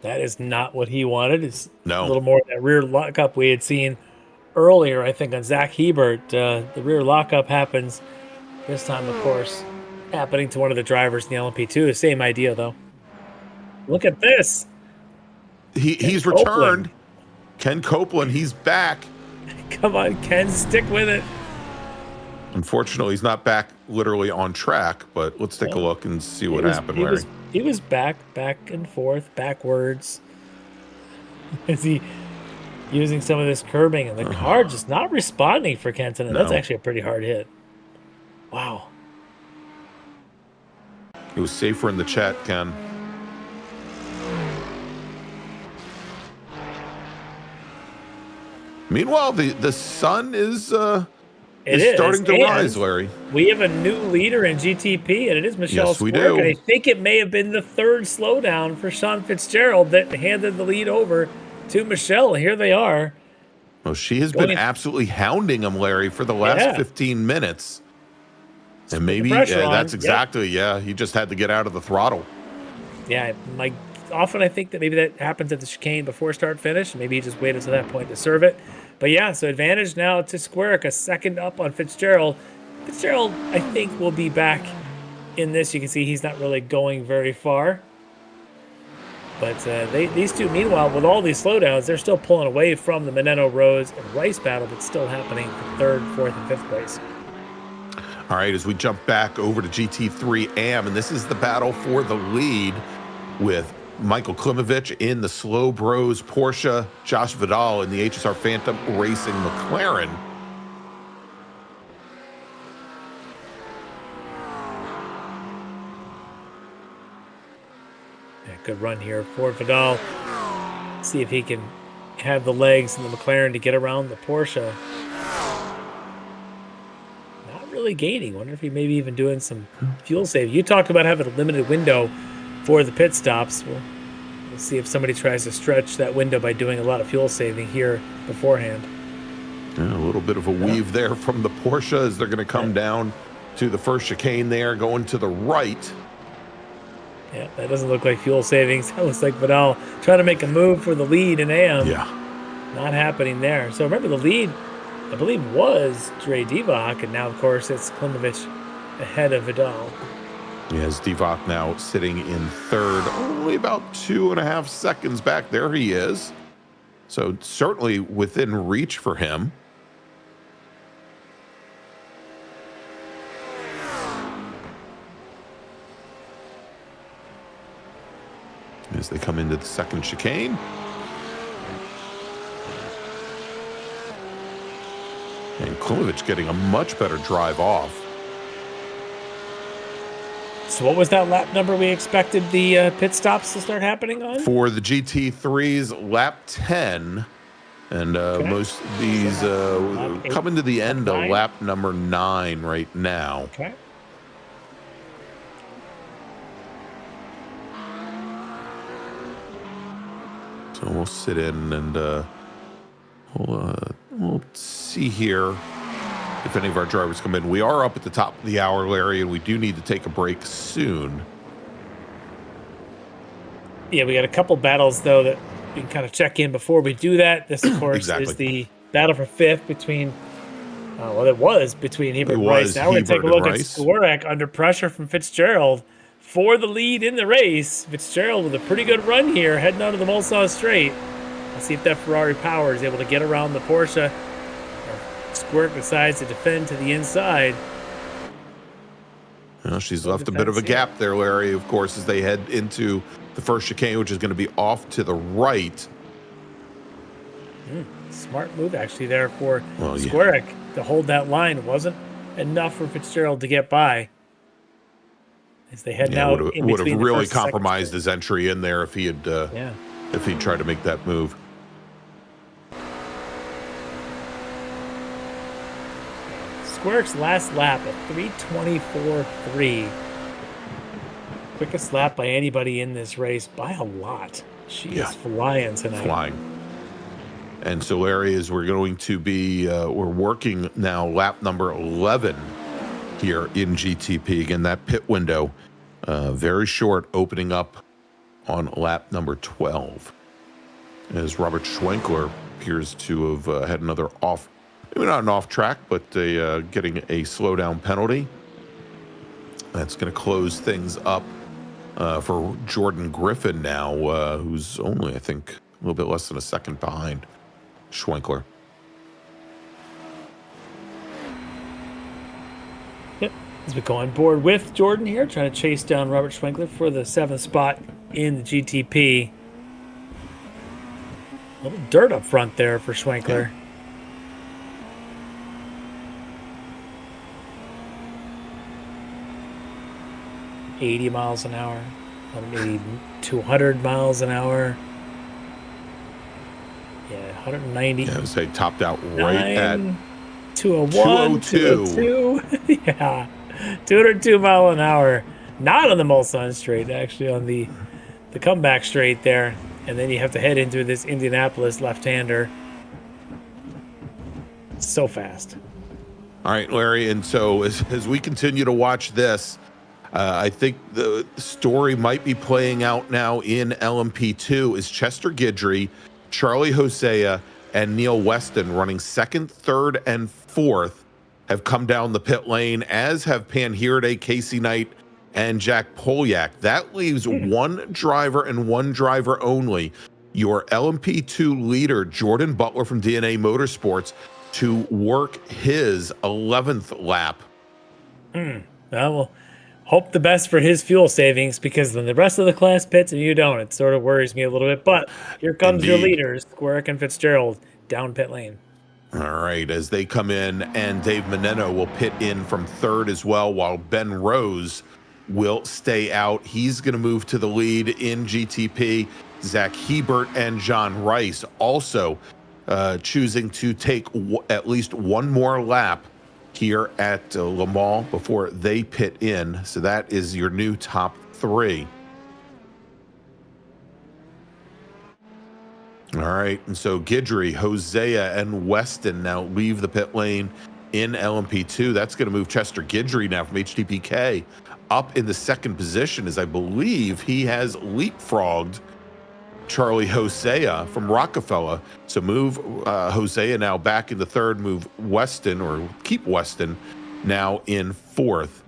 That is not what he wanted. It's a little more of that rear lockup we had seen earlier, I think, on Zach Hebert. The rear lockup happens this time, of course, happening to one of the drivers in the LMP2. The same idea, though. Look at this. He's returned. Ken Copeland, he's back. Come on, Ken, stick with it. Unfortunately, he's not back literally on track, but let's take a look and see what happened, Larry. He was back and forth, backwards. Is he using some of this curbing, and the car just not responding for Kenton, and that's actually a pretty hard hit. Wow. It was safer in the chat, Ken. Meanwhile, the sun is starting to rise, Larry. We have a new leader in GTP, and it is Michelle Squarick. And I think it may have been the third slowdown for Sean Fitzgerald that handed the lead over to Michelle. Here they are. Well, she has been absolutely hounding him, Larry, for the last 15 minutes. And maybe that's exactly, he just had to get out of the throttle. Yeah, often I think that maybe that happens at the chicane before start finish. Maybe he just waited to that point to serve it. But yeah, so advantage now to Squarick, a second up on Fitzgerald. Fitzgerald, I think, will be back in this. You can see he's not really going very far. But these two, meanwhile, with all these slowdowns, they're still pulling away from the Meneno Rose and Rice battle that's still happening for third, fourth, and fifth place. All right, as we jump back over to GT3 AM, and this is the battle for the lead with Michael Klimovich in the Slow Bros Porsche, Josh Vidal in the HSR Phantom Racing McLaren. Good run here for Vidal. See if he can have the legs in the McLaren to get around the Porsche. Not really gaining. Wonder if he maybe even doing some fuel save. You talked about having a limited window for the pit stops. We'll see if somebody tries to stretch that window by doing a lot of fuel saving here beforehand. Yeah, a little bit of a weave there from the Porsche as they're going to come down to the first chicane there, going to the right. Yeah, that doesn't look like fuel savings. That looks like Vidal trying to make a move for the lead in AM. Yeah. Not happening there. So remember, the lead, I believe, was Dre Divock, and now, of course, it's Klimovich ahead of Vidal. Yes, Divock now sitting in third, only about 2.5 seconds back. There he is. So certainly within reach for him. As they come into the second chicane. And Klimovich getting a much better drive off. So what was that lap number we expected the pit stops to start happening on? For the GT3s, lap 10. And most of these coming to the end of lap number 9 right now. Okay. So we'll sit in and we'll see here if any of our drivers come in. We are up at the top of the hour, Larry, and we do need to take a break soon. Yeah, we got a couple battles, though, that we can kind of check in before we do that. This, of course, is the battle for fifth between, it was between Hebert and Rice. Now we're going to take a look at Squarick under pressure from Fitzgerald for the lead in the race. Fitzgerald with a pretty good run here, heading out of the Mulsanne Straight. Let's see if that Ferrari power is able to get around the Porsche. Squirk decides to defend to the inside. Well, she's left a bit of a gap there, Larry, of course, as they head into the first chicane, which is going to be off to the right. Smart move, actually, there for Squarick to hold that line. Wasn't enough for Fitzgerald to get by. As they head now, would have really compromised his entry in there if he had if he'd tried to make that move. Squarick's last lap at 3:24.3. Quickest lap by anybody in this race by a lot. She is flying tonight. Flying. And so, Larry, as we're going to be, we're working now lap number 11 here in GTP. Again, that pit window, very short, opening up on lap number 12. As Robert Schwenkler appears to have had another off, maybe not an off track, but getting a slowdown penalty. That's going to close things up for Jordan Griffin now, who's only, I think, a little bit less than a second behind Schwenkler. Yep, as we go on board with Jordan here, trying to chase down Robert Schwenkler for the 7th spot in the GTP. A little dirt up front there for Schwenkler. Yeah. $80 miles an hour, maybe 200 miles an hour. Yeah, 190. Yeah, I would say topped out right at 201, 202. Yeah, 202 mile an hour. Not on the Mulsanne Straight, actually on the comeback straight there. And then you have to head into this Indianapolis left-hander. so fast. All right, Larry. And so as we continue to watch this, I think the story might be playing out now in LMP2 is Chester Guidry, Charlie Hosea, and Neil Weston running second, third, and fourth have come down the pit lane, as have Panhirde, Casey Knight, and Jack Polyak. That leaves one driver and one driver only. Your LMP2 leader, Jordan Butler from DNA Motorsports, to work his 11th lap. Well, hope the best for his fuel savings, because when the rest of the class pits and you don't, it sort of worries me a little bit. But here comes your leaders, Squirk and Fitzgerald, down pit lane. All right, as they come in, and Dave Menino will pit in from third as well, while Ben Rose will stay out. He's going to move to the lead in GTP. Zach Hebert and John Rice also choosing to take at least one more lap here at Le Mans before they pit in. So that is your new top three. All right, and so Guidry, Hosea, and Weston now leave the pit lane in LMP2. That's going to move Chester Guidry now from HTPK up in the second position, as I believe he has leapfrogged Charlie Hosea from Rockefeller. So move Hosea now back in the third, move Weston, or keep Weston now in fourth,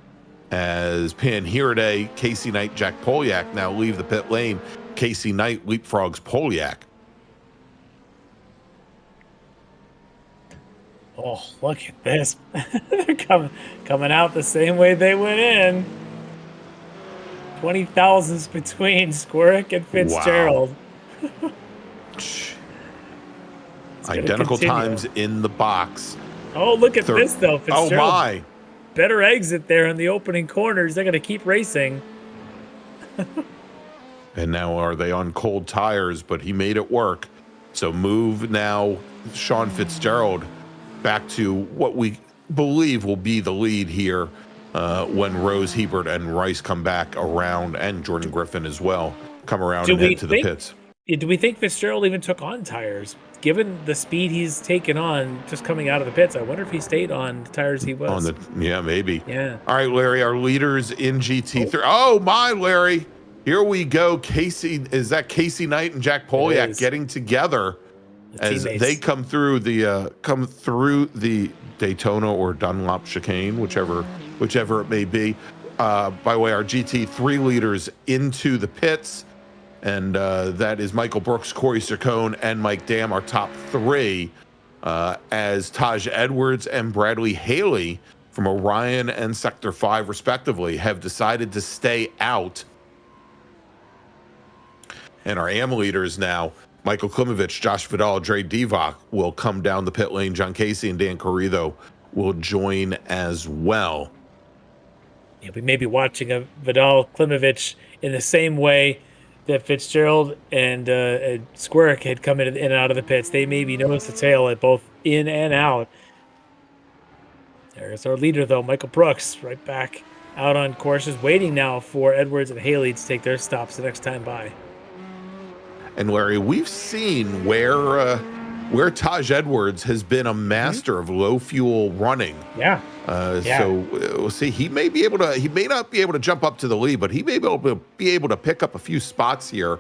as Panhirde, Casey Knight, Jack Polyak now leave the pit lane. Casey Knight leapfrogs Polyak. Oh, look at this. They're coming out the same way they went in. 20,000s between Squirk and Fitzgerald. Wow. Identical times in the box. Oh, look at this, though. Fitzgerald. Oh, my. Better exit there in the opening corners. They're going to keep racing. And now are they on cold tires, but he made it work. So move now Sean Fitzgerald back to what we believe will be the lead here when Rose, Hebert, and Rice come back around, and Jordan Griffin as well come around and head to the pits. Do we think Fitzgerald even took on tires? Given the speed he's taken on just coming out of the pits, I wonder if he stayed on the tires he was. Yeah, maybe. Yeah. All right, Larry, our leaders in GT3. Oh, my, Larry. Here we go. Is that Casey Knight and Jack Polyak getting together as they come through the Daytona or Dunlop chicane, whichever it may be. By the way, our GT3 leaders into the pits, and that is Michael Brooks, Corey Ciccone, and Mike Dam, our top three, as Taj Edwards and Bradley Haley from Orion and Sector 5, respectively, have decided to stay out. And our AM leaders now, Michael Klimovich, Josh Vidal, Dre Divock will come down the pit lane. John Casey and Dan Corrido will join as well. Yeah, we may be watching a Vidal Klimovich in the same way that Fitzgerald and Squirk had come in and out of the pits. They maybe noticed the tail at both in and out. There's our leader, though, Michael Brooks, right back out on courses, waiting now for Edwards and Haley to take their stops the next time by. And Larry, we've seen where Taj Edwards has been a master of low fuel running. Yeah. So we'll see. He may not be able to jump up to the lead, but he may be able to pick up a few spots here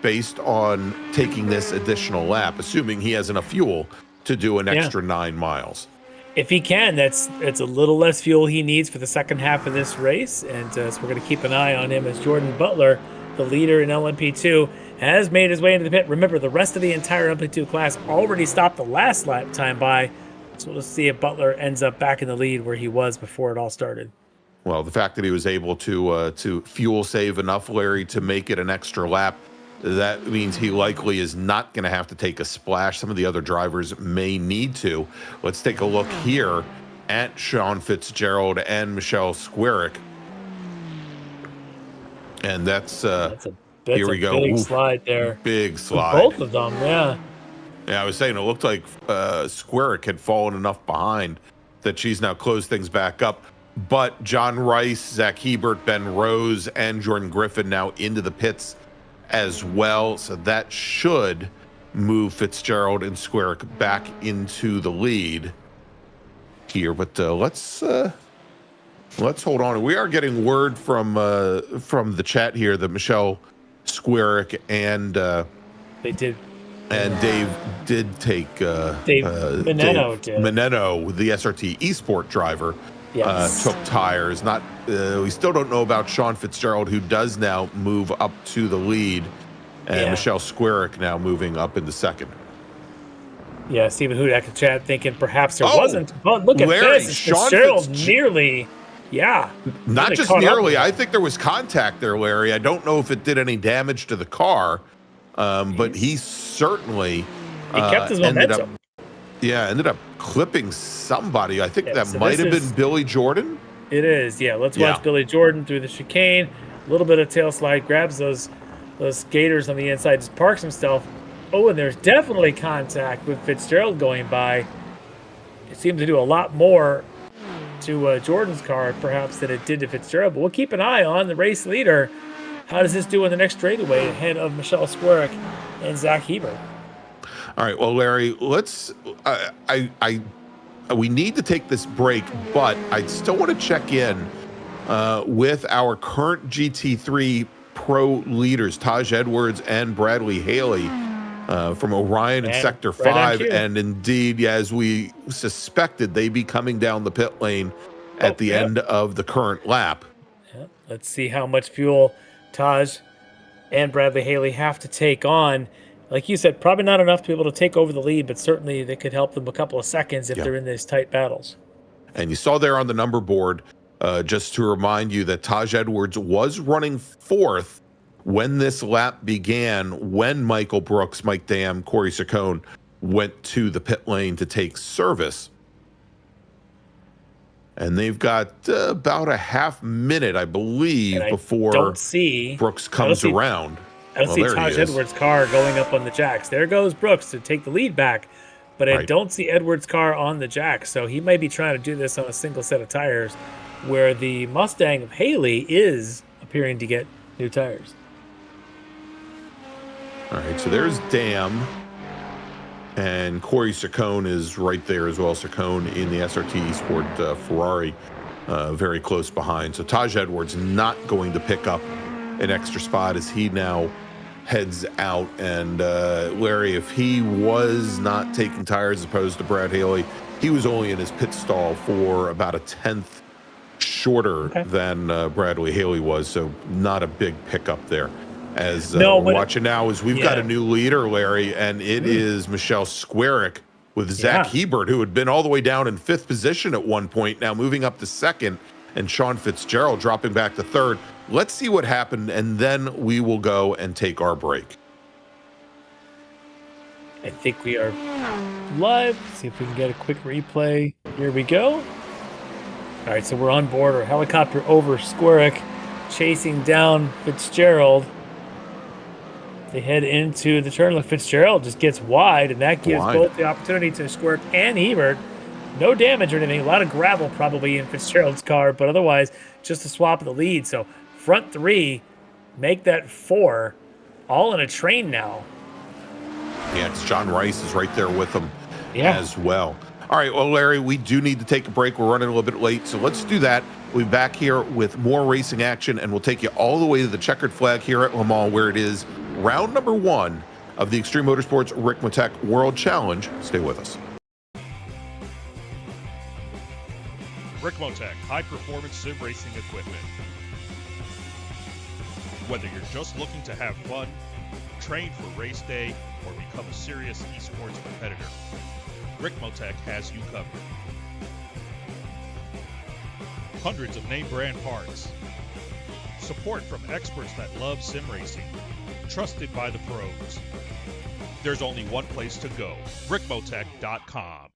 based on taking this additional lap, assuming he has enough fuel to do an extra 9 miles. If he can, it's a little less fuel he needs for the second half of this race, and so we're going to keep an eye on him as Jordan Butler, the leader in LMP2, has made his way into the pit. Remember, the rest of the entire LMP2 class already stopped the last lap time by, so we'll see if Butler ends up back in the lead where he was before it all started. Well, the fact that he was able to fuel save enough, Larry, to make it an extra lap, that means he likely is not going to have to take a splash. Some of the other drivers may need to. Let's take a look here at Sean Fitzgerald and Michelle Squirk. And that's here we go. Big slide there. Big slide. Both of them, yeah. Yeah, I was saying it looked like Squirk had fallen enough behind that she's now closed things back up. But John Rice, Zach Hebert, Ben Rose, and Jordan Griffin now into the pits as well. So that should move Fitzgerald and Squarick back into the lead here. But let's hold on. We are getting word from the chat here that Michelle Squarick and they did. And Dave did take Dave Meneno, the SRT eSport driver, yes. took tires. Not we still don't know about Sean Fitzgerald, who does now move up to the lead, and Michelle Squarick now moving up into second. Yeah, Stephen Hudak in chat thinking perhaps there wasn't. But look at Larry, this. Fitzgerald nearly. Yeah. Not just nearly. I think there was contact there, Larry. I don't know if it did any damage to the car. But he certainly kept his momentum. Ended up clipping somebody. I think that might have been Billy Jordan. It is, yeah. Let's watch Billy Jordan through the chicane. A little bit of tail slide, grabs those skaters on the inside, just parks himself. Oh, and there's definitely contact with Fitzgerald going by. It seemed to do a lot more to Jordan's car, perhaps, than it did to Fitzgerald. But we'll keep an eye on the race leader. How does this do in the next straightaway ahead of Michelle Squarick and Zach Hebert? All right, well, Larry, let's. We need to take this break, but I still want to check in with our current GT3 Pro leaders, Taj Edwards and Bradley Haley from Orion and Sector 5, and indeed, as we suspected, they be coming down the pit lane at the end of the current lap. Yep. Let's see how much fuel Taj and Bradley Haley have to take on. Like you said, probably not enough to be able to take over the lead, but certainly they could help them a couple of seconds if they're in these tight battles. And you saw there on the number board, just to remind you that Taj Edwards was running fourth when this lap began, when Michael Brooks, Mike Dam, Corey Saccone went to the pit lane to take service. And they've got about a half minute, I believe, before Brooks comes around. I don't see Taj Edwards' car going up on the jacks. There goes Brooks to take the lead back, but I don't see Edwards' car on the jacks. So he might be trying to do this on a single set of tires, where the Mustang of Haley is appearing to get new tires. All right, so there's Dam. And Corey Saccone is right there as well. Saccone in the SRT eSport Ferrari, very close behind. So Taj Edwards not going to pick up an extra spot as he now heads out. And Larry, if he was not taking tires as opposed to Brad Haley, he was only in his pit stall for about a 10th shorter than Bradley Haley was. So not a big pickup there. As we're watching now, is we've got a new leader, Larry, and it is Michelle Squarick with Zach Hebert, who had been all the way down in 5th position at one point, now moving up to 2nd, and Sean Fitzgerald dropping back to 3rd. Let's see what happened, and then we will go and take our break. I think we are live. Let's see if we can get a quick replay. Here we go. All right, so we're on board our helicopter over Squarick, chasing down Fitzgerald. They head into the turn. Look, Fitzgerald just gets wide, and that gives both the opportunity to Squarick and Hebert. No damage or anything. A lot of gravel probably in Fitzgerald's car, but otherwise just a swap of the lead. So front 3, make that 4, all in a train now. Yeah, it's John Rice is right there with them as well. All right, well, Larry, we do need to take a break. We're running a little bit late, so let's do that. We'll be back here with more racing action, and we'll take you all the way to the checkered flag here at Le Mans, where it is round number 1 of the Extreme Motorsports Ricmotech World Challenge. Stay with us. Ricmotech, high-performance sim racing equipment. Whether you're just looking to have fun, train for race day, or become a serious esports competitor, Ricmotech has you covered. Hundreds of name brand parts. Support from experts that love sim racing. Trusted by the pros. There's only one place to go, Ricmotech.com.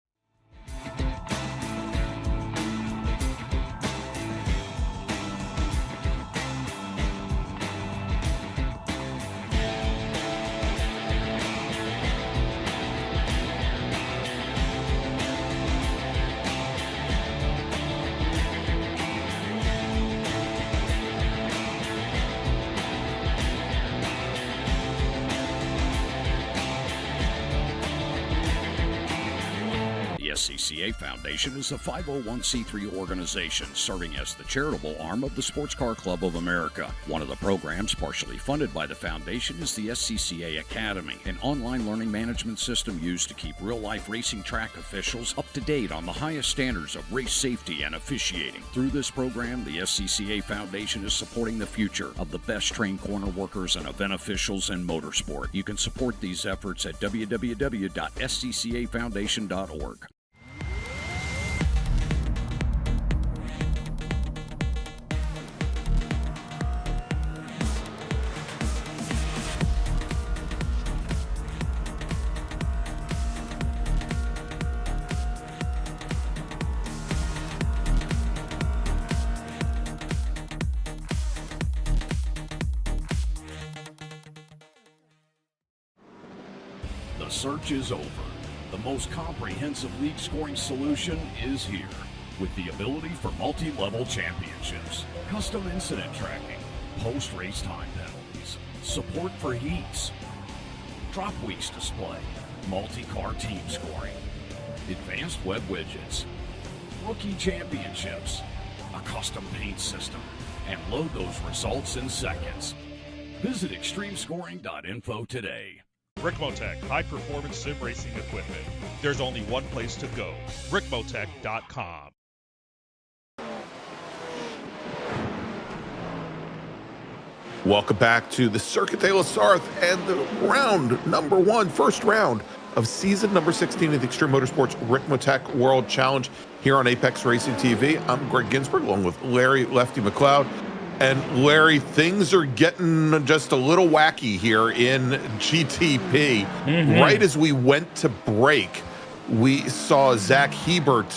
SCCA Foundation is a 501c3 organization serving as the charitable arm of the Sports Car Club of America. One of the programs partially funded by the foundation is the SCCA Academy, an online learning management system used to keep real-life racing track officials up to date on the highest standards of race safety and officiating. Through this program, the SCCA Foundation is supporting the future of the best trained corner workers and event officials in motorsport. You can support these efforts at www.sccafoundation.org. The search is over. The most comprehensive league scoring solution is here, with the ability for multi-level championships, custom incident tracking, post-race time penalties, support for heats, drop weeks display, multi-car team scoring, advanced web widgets, rookie championships, a custom paint system, and load those results in seconds. Visit extremescoring.info today. Ricmotech, high-performance sim racing equipment. There's only one place to go, ricmotech.com. Welcome back to the Circuit de la Sarthe and the first round of season number 16 of the Extreme Motorsports Ricmotech World Challenge here on Apex Racing TV. I'm Greg Ginsberg along with Larry Lefty McLeod. And Larry, things are getting just a little wacky here in GTP. Right as we went to break, we saw Zach Hebert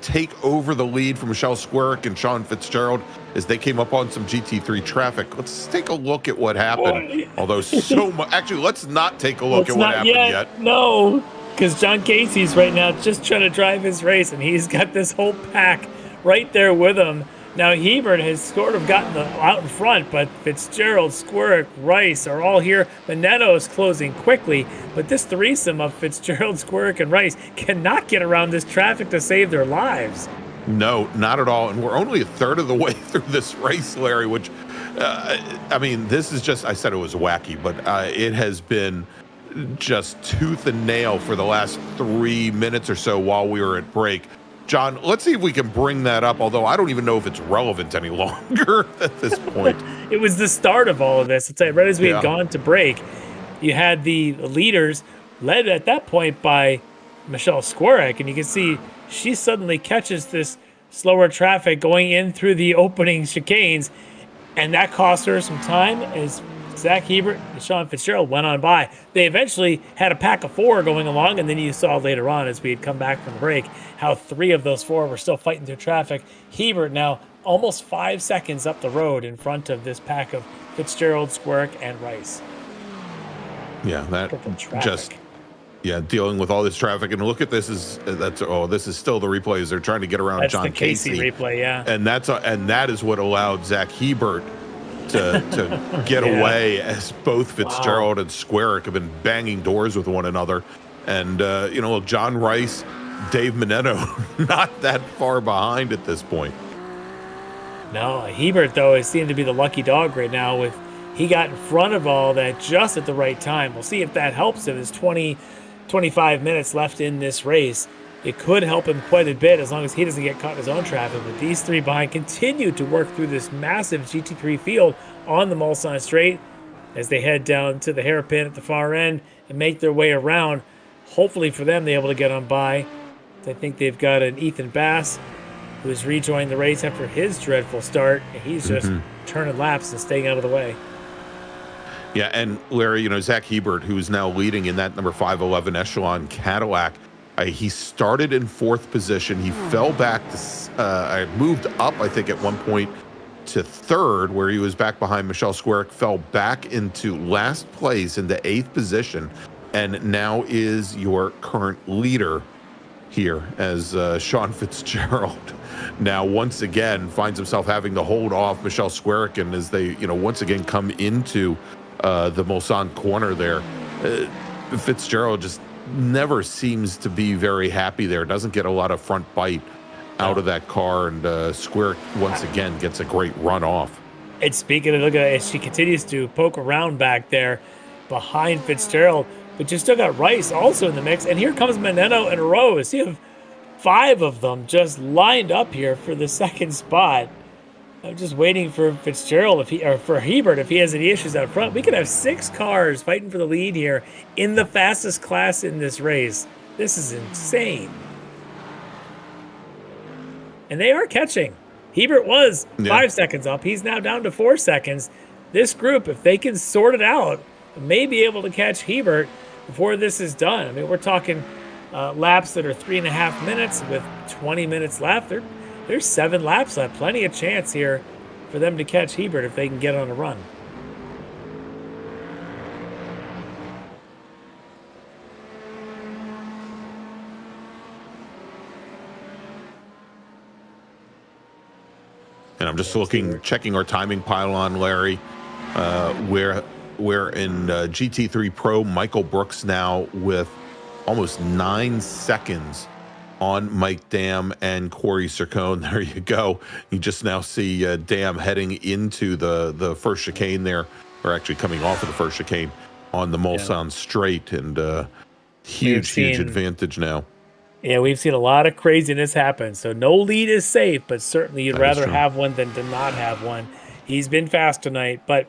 take over the lead from Michelle Squerick and Sean Fitzgerald as they came up on some GT3 traffic. Let's take a look at what happened. Boy. Although so much, actually, let's not take a look at what happened yet. No, because John Casey's right now just trying to drive his race, and he's got this whole pack right there with him. Now, Hebert has sort of gotten out in front, but Fitzgerald, Squerick, Rice are all here. Minetto is closing quickly, but this threesome of Fitzgerald, Squerick, and Rice cannot get around this traffic to save their lives. No, not at all. And we're only a third of the way through this race, Larry, which, I mean, this is just, I said it was wacky, but it has been just tooth and nail for the last 3 minutes or so while we were at break. John, let's see if we can bring that up, although I don't even know if it's relevant any longer at this point. It was the start of all of this. I'll tell you, right as we had gone to break, you had the leaders led at that point by Michelle Squerick, and you can see she suddenly catches this slower traffic going in through the opening chicanes, and that cost her some time as Zach Hebert and Sean Fitzgerald went on by. They eventually had a pack of 4 going along, and then you saw later on as we had come back from the break how 3 of those 4 were still fighting through traffic. Hebert now almost 5 seconds up the road in front of this pack of Fitzgerald, Squerick, and Rice. Yeah, that just, dealing with all this traffic. And look at this, this is still the replays. They're trying to get around John Casey. That's the Casey replay, yeah. And that is what allowed Zach Hebert to get away, as both Fitzgerald and Squerick have been banging doors with one another. And, look, John Rice, Dave Minetto, not that far behind at this point. No, Hebert, though, is seemed to be the lucky dog right now. He got in front of all that just at the right time. We'll see if that helps him. There's 25 minutes left in this race. It could help him quite a bit as long as he doesn't get caught in his own traffic. But these 3 behind continue to work through this massive GT3 field on the Mulsanne Straight as they head down to the hairpin at the far end and make their way around. Hopefully for them, they're able to get on by. I think they've got an Ethan Bass who's rejoined the race after his dreadful start. And he's just turning laps and staying out of the way. Yeah, and Larry, Zach Hebert, who is now leading in that number 511 Echelon Cadillac, he started in 4th position. He fell back to, moved up, I think, at one point to 3rd, where he was back behind Michelle Squerick, fell back into last place into 8th position, and now is your current leader here as Sean Fitzgerald now once again finds himself having to hold off Michelle Squerick, and as they, once again come into the Mulsanne corner there, Fitzgerald just never seems to be very happy there. Doesn't get a lot of front bite out of that car, and Square once again gets a great run off. And speaking of, look at it, she continues to poke around back there behind Fitzgerald, but you still got Rice also in the mix. And here comes Meneno and Rose. You have 5 of them just lined up here for the second spot. I'm just waiting for Fitzgerald for Hebert if he has any issues out front. We could have 6 cars fighting for the lead here in the fastest class in this race. This is insane. And they are catching. Hebert was 5 seconds up. He's now down to 4 seconds. This group, if they can sort it out, may be able to catch Hebert before this is done. I mean, we're talking laps that are 3.5 minutes with 20 minutes left. There's 7 laps left. Plenty of chance here for them to catch Hebert if they can get on a run. And I'm just checking our timing pylon, Larry, where in GT3 Pro, Michael Brooks now with almost 9 seconds on Mike Dam and Corey Sircone. There you go. You just now see Dam heading into the first chicane there, or actually coming off of the first chicane on the Mulsanne straight, and huge advantage now. Yeah, we've seen a lot of craziness happen. So no lead is safe, but certainly you'd rather have one than to not have one. He's been fast tonight, but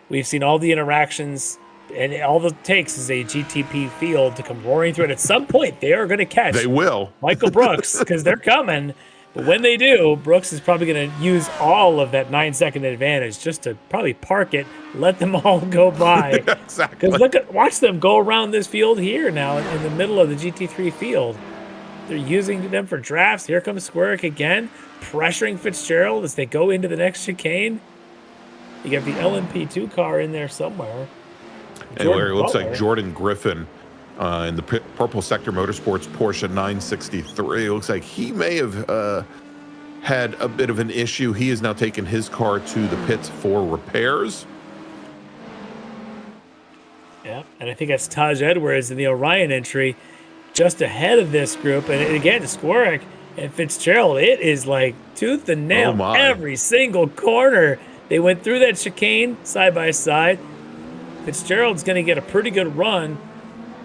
we've seen all the interactions, and all it takes is a GTP field to come roaring through it. At some point, they are going to catch. They will. Michael Brooks, because they're coming. But when they do, Brooks is probably going to use all of that 9-second advantage just to probably park it, let them all go by. Exactly. Because watch them go around this field here now in the middle of the GT3 field. They're using them for drafts. Here comes Squarick again, pressuring Fitzgerald as they go into the next chicane. You got the LMP2 car in there somewhere. And where it looks like Jordan Griffin in the Purple Sector Motorsports Porsche 963. It looks like he may have had a bit of an issue. He has now taken his car to the pits for repairs. Yeah, and I think that's Taj Edwards in the Orion entry, just ahead of this group. And again, Squarick and Fitzgerald, it is like tooth and nail. Every single corner. They went through that chicane side by side. Fitzgerald's going to get a pretty good run.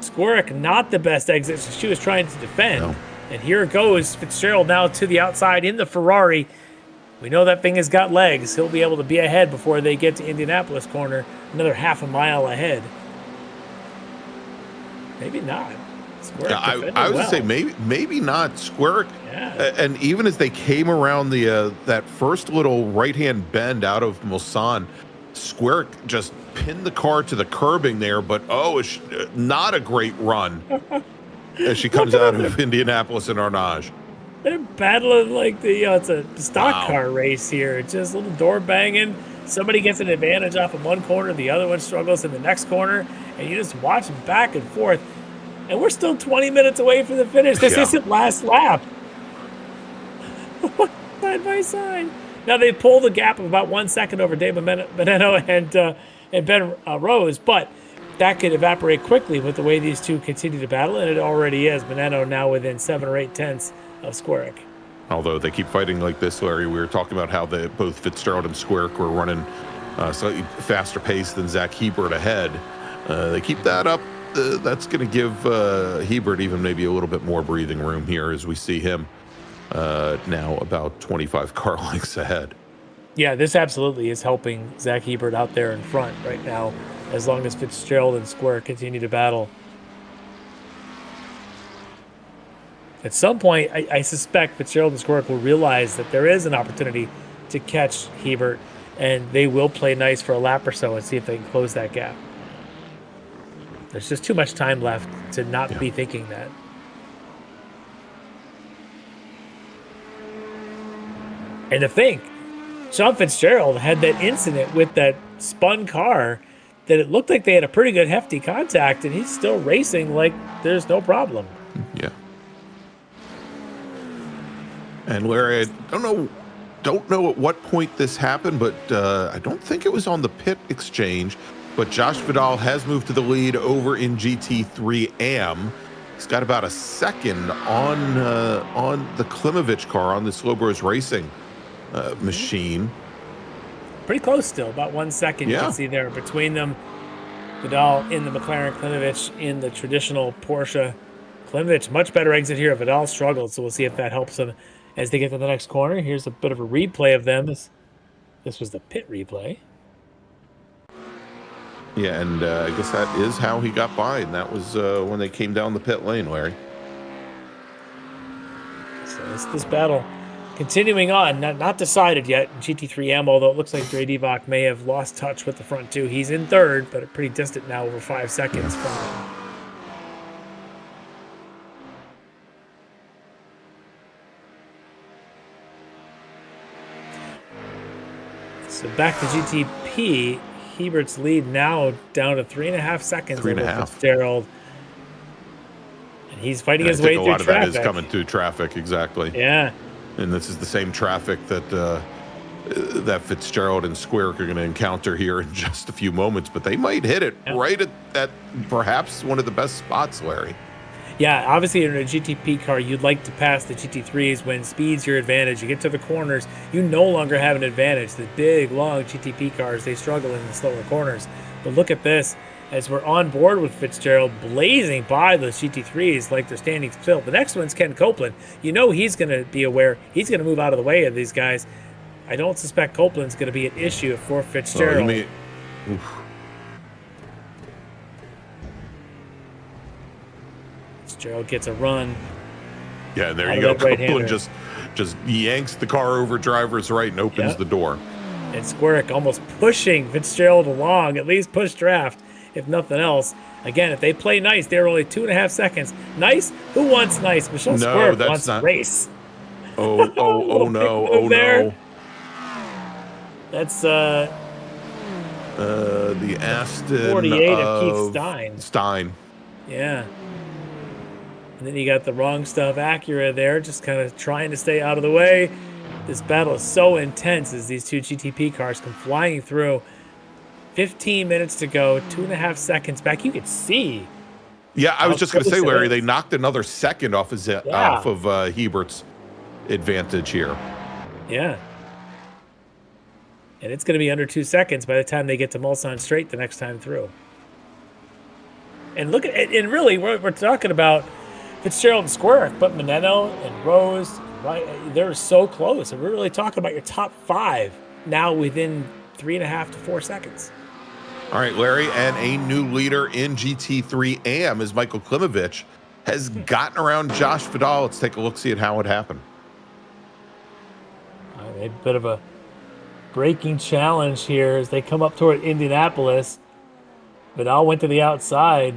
Squarick, not the best exit, so she was trying to defend. No. And here goes Fitzgerald now to the outside in the Ferrari. We know that thing has got legs. He'll be able to be ahead before they get to Indianapolis corner, another half a mile ahead. Maybe not. Yeah, I was going to say maybe not. Squarick, and even as they came around the that first little right-hand bend out of Mulsanne, Squarick just pinned the car to the curbing there, but it's not a great run as she comes out of Indianapolis and Arnage. They're battling like it's a stock car race here. Just a little door banging. Somebody gets an advantage off of one corner, the other one struggles in the next corner, and you just watch them back and forth. And we're still 20 minutes away from the finish. This isn't last lap. Side by side. Now they pulled a gap of about 1 second over Dave Meneno and Ben Rose, but that could evaporate quickly with the way these two continue to battle, and it already is. Meneno now within 7 or 8 tenths of Squarick. Although they keep fighting like this, Larry, we were talking about how both Fitzgerald and Squarick were running slightly faster pace than Zach Hebert ahead. They keep that up. That's going to give Hebert even maybe a little bit more breathing room here as we see him now about 25 car lengths ahead. Yeah, this absolutely is helping Zach Hebert out there in front right now, as long as Fitzgerald and Square continue to battle. At some point, I suspect Fitzgerald and Square will realize that there is an opportunity to catch Hebert, and they will play nice for a lap or so and see if they can close that gap. There's just too much time left to not be thinking that. And to think, Sean Fitzgerald had that incident with that spun car that it looked like they had a pretty good hefty contact, and he's still racing like there's no problem. Yeah. And Larry, I don't know at what point this happened, but I don't think it was on the pit exchange. But Josh Vidal has moved to the lead over in GT3 AM. He's got about a second on the Klimovich car on the Slowbros Racing machine. Pretty close still, about 1 second. You can see there between them. Vidal in the McLaren, Klimovich in the traditional Porsche. Klimovich, much better exit here. Vidal struggled, so we'll see if that helps him as they get to the next corner. Here's a bit of a replay of them. This was the pit replay. Yeah, and I guess that is how he got by, and that was when they came down the pit lane, Larry. So it's this battle continuing on, not decided yet in GT3M, although it looks like Dre Divock may have lost touch with the front two. He's in third, but pretty distant now, over 5 seconds from him. So back to GTP. Hebert's lead now down to 3.5 seconds. 3.5. Fitzgerald. And he's fighting his way through traffic. A lot of that is coming through traffic, exactly. Yeah. And this is the same traffic that that Fitzgerald and Square are going to encounter here in just a few moments, but they might hit it right at perhaps one of the best spots, Larry. Yeah, obviously in a GTP car, you'd like to pass the GT3s when speed's your advantage. You get to the corners, you no longer have an advantage. The big, long GTP cars, they struggle in the slower corners. But look at this, as we're on board with Fitzgerald, blazing by those GT3s like they're standing still. The next one's Ken Copeland. You know he's going to be aware. He's going to move out of the way of these guys. I don't suspect Copeland's going to be an issue for Fitzgerald. Fitzgerald gets a run. Yeah, there you go. Copeland just yanks the car over driver's right and opens the door. And Squarick almost pushing Fitzgerald along, at least push draft, if nothing else. Again, if they play nice, they're only 2.5 seconds. Nice? Who wants nice? Michelle Squarick wants race. Oh no. That's the Aston 48 of Keith Stein. Yeah. And then you got the wrong stuff Acura there, just kind of trying to stay out of the way. This battle is so intense as these two GTP cars come flying through. 15 minutes to go, 2.5 seconds back. You could see. Yeah, I was just going to say, Larry, they knocked another second off of Hebert's advantage here. Yeah. And it's going to be under 2 seconds by the time they get to Mulsanne Straight the next time through. And look at it, and really, we're talking about Fitzgerald and Squarick, but Meneno and Rose, right? They're so close. And we're really talking about your top 5 now within 3.5 to 4 seconds. All right, Larry, and a new leader in GT3 AM is Michael Klimovich has gotten around Josh Vidal. Let's take a look, see at how it happened. A bit of a braking challenge here as they come up toward Indianapolis. Vidal went to the outside.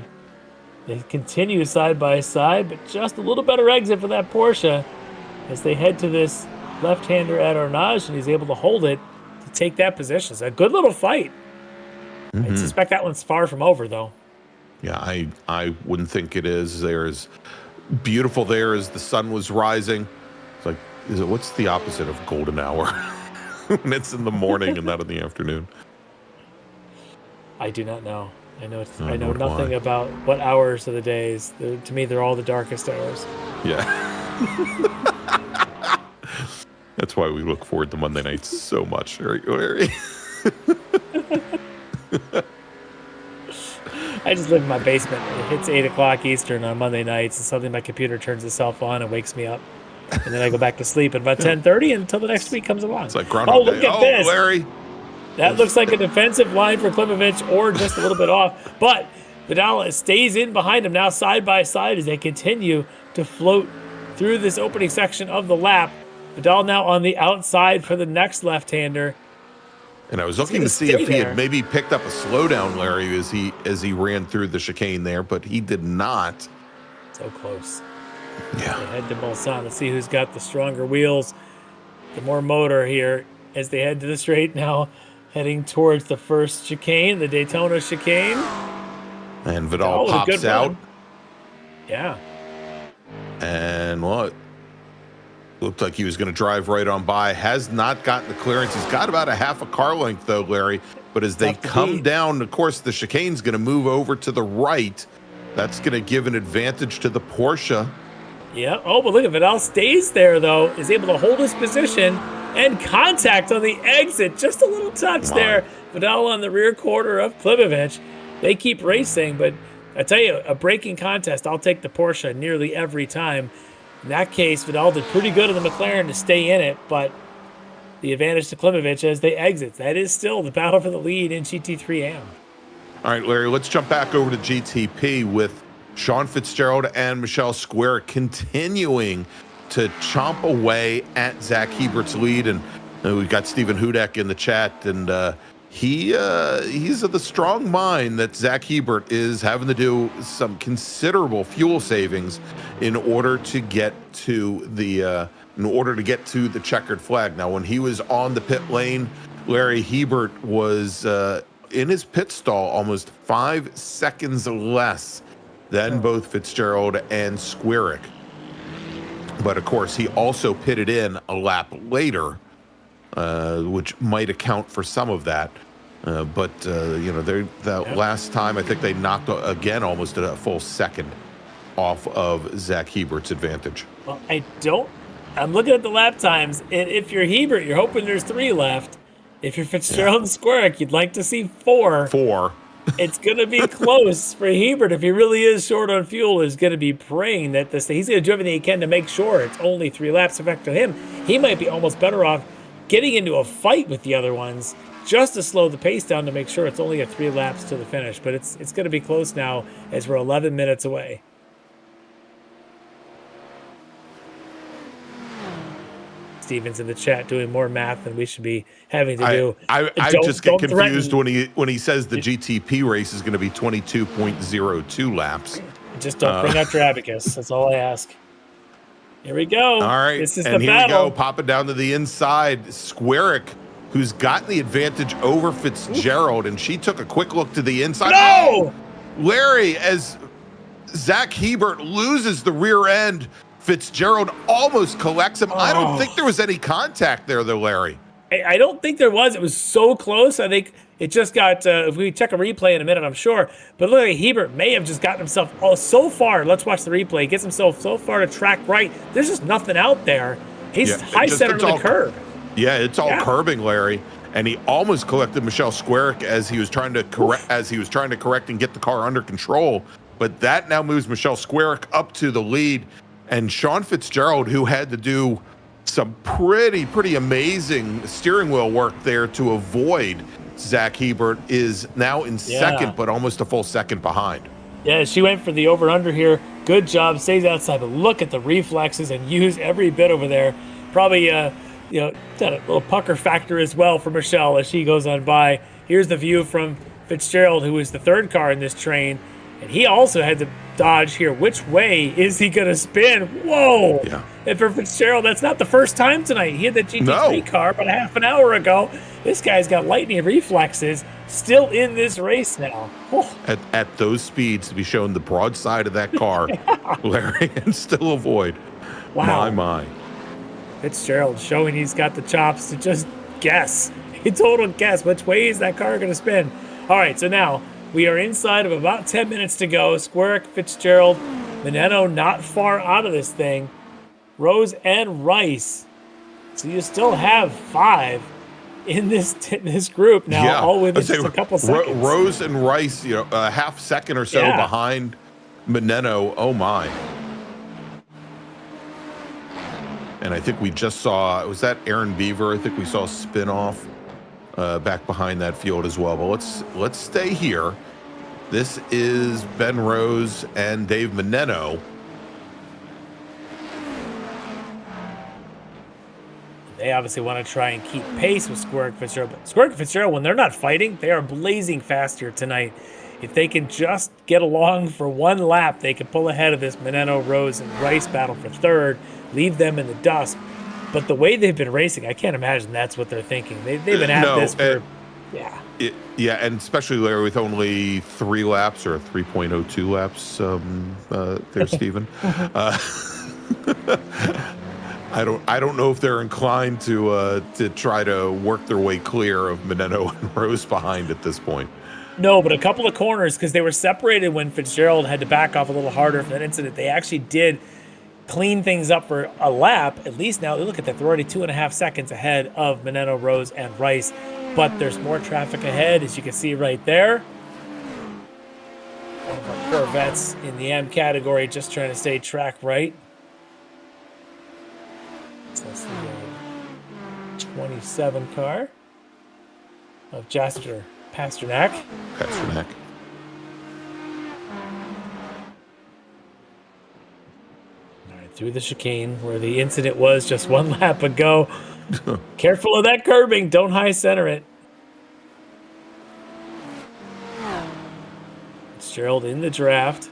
They continue side by side, but just a little better exit for that Porsche as they head to this left-hander at Arnage, and he's able to hold it to take that position. It's a good little fight. I suspect that one's far from over, though. Yeah, I wouldn't think it is. There's beautiful there as the sun was rising. It's like, what's the opposite of golden hour? When it's in the morning and not in the afternoon. I do not know. I know nothing about what hours of the days. To me, they're all the darkest hours. Yeah. That's why we look forward to Monday nights so much, Larry. I just live in my basement. It hits 8 o'clock Eastern on Monday nights, and suddenly my computer turns itself on and wakes me up. And then I go back to sleep at about 10:30 until the next week comes along. It's like Groundhog Day. Look at this. Larry. That looks like a defensive line for Klimovich, or just a little bit off. But Vidal stays in behind him now side by side as they continue to float through this opening section of the lap. Vidal now on the outside for the next left-hander. And I was looking to see if he had maybe picked up a slowdown, Larry, as he ran through the chicane there, but he did not. So close. Yeah. They head to Mulsanne. Let's see who's got the stronger wheels, the more motor here as they head to the straight now, heading towards the first chicane, the Daytona chicane. And Vidal pops out. Yeah. And what? Looked like he was going to drive right on by. Has not gotten the clearance. He's got about a half a car length, though, Larry. But as they come down, of course, the chicane's going to move over to the right. That's going to give an advantage to the Porsche. Yeah. Oh, but look at Vidal stays there, though, is able to hold his position and contact on the exit. Just a little touch there. Vidal on the rear quarter of Klimovich. They keep racing, but I tell you, a braking contest, I'll take the Porsche nearly every time. In that case, Vidal did pretty good on the McLaren to stay in it, but the advantage to Klimovich as they exit. That is still the battle for the lead in GT3 AM. All right, Larry, let's jump back over to GTP with Sean Fitzgerald and Michelle Square continuing to chomp away at Zach Hebert's lead. And we've got Stephen Hudek in the chat, and he's of the strong mind that Zach Hebert is having to do some considerable fuel savings in order to get to the checkered flag. Now, when he was on the pit lane, Larry, Hebert was in his pit stall almost 5 seconds less than both Fitzgerald and Squarick. But of course, he also pitted in a lap later, which might account for some of that. Last time, I think they knocked again almost a full second off of Zach Hebert's advantage. Well, I'm looking at the lap times, and if you're Hebert, you're hoping there's 3 left. If you're Fitzgerald and Squarick, you'd like to see 4. 4. It's going to be close for Hebert. If he really is short on fuel, is going to be praying that he's going to do everything he can to make sure it's only 3 laps effect to him. He might be almost better off getting into a fight with the other ones just to slow the pace down to make sure it's only 3 laps to the finish. But it's going to be close now as we're 11 minutes away. Steven's in the chat doing more math than we should be having to do. I just get confused when he says the GTP race is going to be 22.02 laps. Just don't bring out your abacus. That's all I ask. Here we go. All right, this is and the here battle. we go, popping down to the inside. Squarick, who's gotten the advantage over Fitzgerald, and she took a quick look to the inside. No! Oh, Larry, as Zach Hebert loses the rear end, Fitzgerald almost collects him. I don't think there was any contact there, though, Larry. I don't think there was. It was so close. I think it just got, if we check a replay in a minute, I'm sure. But look, Hebert may have just gotten himself so far. Let's watch the replay. He gets himself so far to track right. There's just nothing out there. He's high center to the curb. Yeah, it's all curbing, Larry. And he almost collected Michelle Squarick as he was trying to correct and get the car under control. But that now moves Michelle Squarick up to the lead. And Sean Fitzgerald, who had to do some pretty amazing steering wheel work there to avoid Zach Hebert, is now in second, but almost a full second behind. Yeah, she went for the over-under here. Good job, stays outside, but look at the reflexes and use every bit over there. Probably, got a little pucker factor as well for Michelle as she goes on by. Here's the view from Fitzgerald, who is the 3rd car in this train. And he also had to dodge here. Which way is he going to spin? Whoa! Yeah. And for Fitzgerald, that's not the first time tonight. He had the GT3 car about a half an hour ago. This guy's got lightning reflexes, still in this race now. Oh. At those speeds, to be shown the broadside of that car, Larry, and still avoid. Wow. My. Fitzgerald showing he's got the chops to just guess. A total guess. Which way is that car going to spin? All right, so now we are inside of about 10 minutes to go. Squarick, Fitzgerald, Meneno not far out of this thing. Rose and Rice. So you still have 5 in this group now, all within just a couple seconds. Rose and Rice, a half second or so behind Meneno. Oh my. And I think we just saw, was that Aaron Beaver? I think we saw a spin-off back behind that field as well. But let's stay here. This is Ben Rose and Dave Meneno. They obviously want to try and keep pace with Squarick Fitzgerald. But Squarick Fitzgerald, when they're not fighting, they are blazing fast here tonight. If they can just get along for one lap, they can pull ahead of this Meneno, Rose, and Rice battle for 3rd, leave them in the dust. But the way they've been racing, I can't imagine that's what they're thinking. They've been at this for, and especially, Larry, with only 3 laps or 3.02 laps there, Stephen. I don't know if they're inclined to try to work their way clear of Meneno and Rose behind at this point. No, but a couple of corners, because they were separated when Fitzgerald had to back off a little harder for that incident. They actually did clean things up for a lap. At least now, look at that. They're already 2.5 seconds ahead of Meneno, Rose, and Rice. But there's more traffic ahead, as you can see right there. One of our Corvettes in the M category just trying to stay track right. So that's the 27 car of Jasper Pasternak. Pasternak. All right, through the chicane where the incident was just one lap ago. Careful of that curbing. Don't high center it. Fitzgerald in the draft.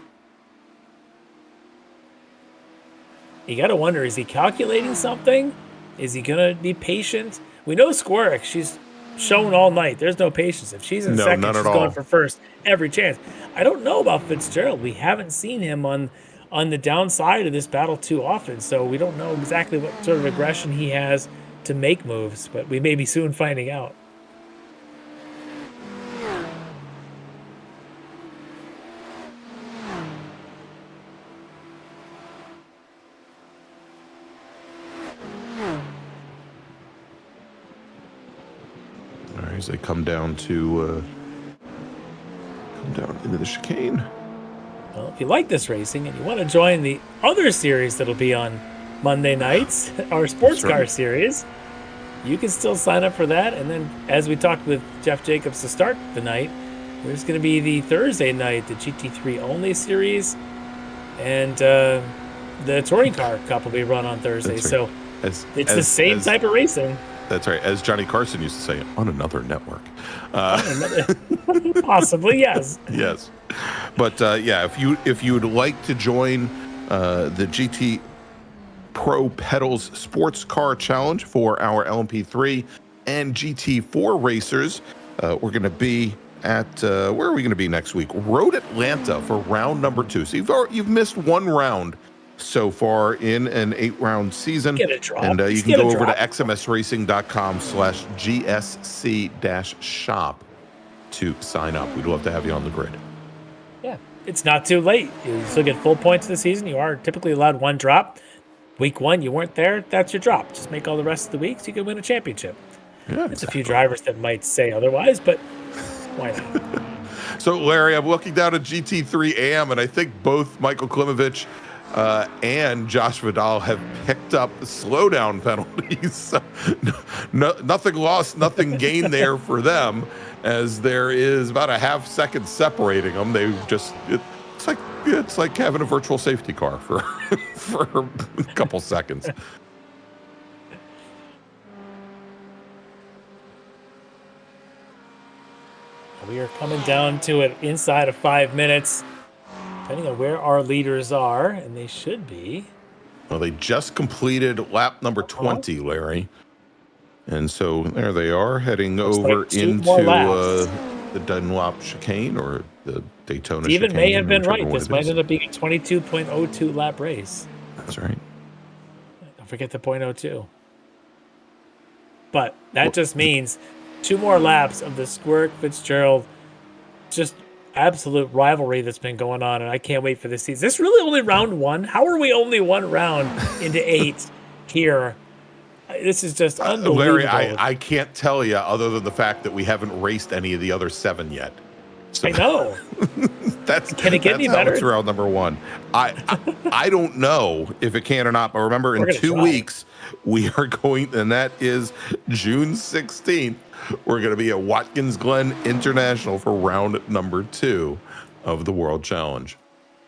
You got to wonder, is he calculating something? Is he going to be patient? We know Squirk, she's shown all night. There's no patience. If she's in second, she's going for first every chance. I don't know about Fitzgerald. We haven't seen him on the downside of this battle too often, so we don't know exactly what sort of aggression he has to make moves, but we may be soon finding out. All right, as they come down into the chicane. Well, if you like this racing and you want to join the other series that'll be on Monday nights, our sports car series, you can still sign up for that. And then, as we talked with Jeff Jacobs to start the night, there's going to be the Thursday night, the GT3 only series, and the touring car cup will be run on Thursday. Right. So it's the same type of racing. That's right. As Johnny Carson used to say, on another network. Possibly, yes. Yes. But yeah, if you would like to join the GT Pro Pedals Sports Car Challenge for our LMP3 and GT4 racers, we're going to be at where are we going to be next week? Road Atlanta for round number 2. So you've missed one round so far in an 8-round season. Get a drop. And you can go over to xmsracing.com/GSC-shop to sign up. We'd love to have you on the grid. Yeah, it's not too late. You still get full points this season. You are typically allowed one drop. Week 1, you weren't there, that's your drop. Just make all the rest of the weeks, you can win a championship. Yeah, There's a few drivers that might say otherwise, but why not? So, Larry, I'm looking down at GT3 AM, and I think both Michael Klimovich and Josh Vidal have picked up slowdown penalties. So nothing lost, nothing gained there for them, as there is about a half second separating them. They just it's like having a virtual safety car for for a couple seconds. We are coming down to it inside of 5 minutes, depending on where our leaders are, and they should be. Well, they just completed lap number 20, Larry. And so there they are, heading over into the Dunlop chicane, or the Daytona chicane. Stephen may have been right. This might end up being a 22.02 lap race. That's right. Don't forget the .02. But that just means 2 more laps of the Squirk Fitzgerald, just absolute rivalry that's been going on, and I can't wait for this season. Is this really only round 1? How are we only 1 round into 8 here? This is just unbelievable. Larry, I can't tell you, other than the fact that we haven't raced any of the other 7 yet. So I know. Can it get any better? It's round number 1. I don't know if it can or not, but remember, in 2 weeks we are going, and that is June 16th. We're going to be at Watkins Glen International for round number 2 of the World Challenge.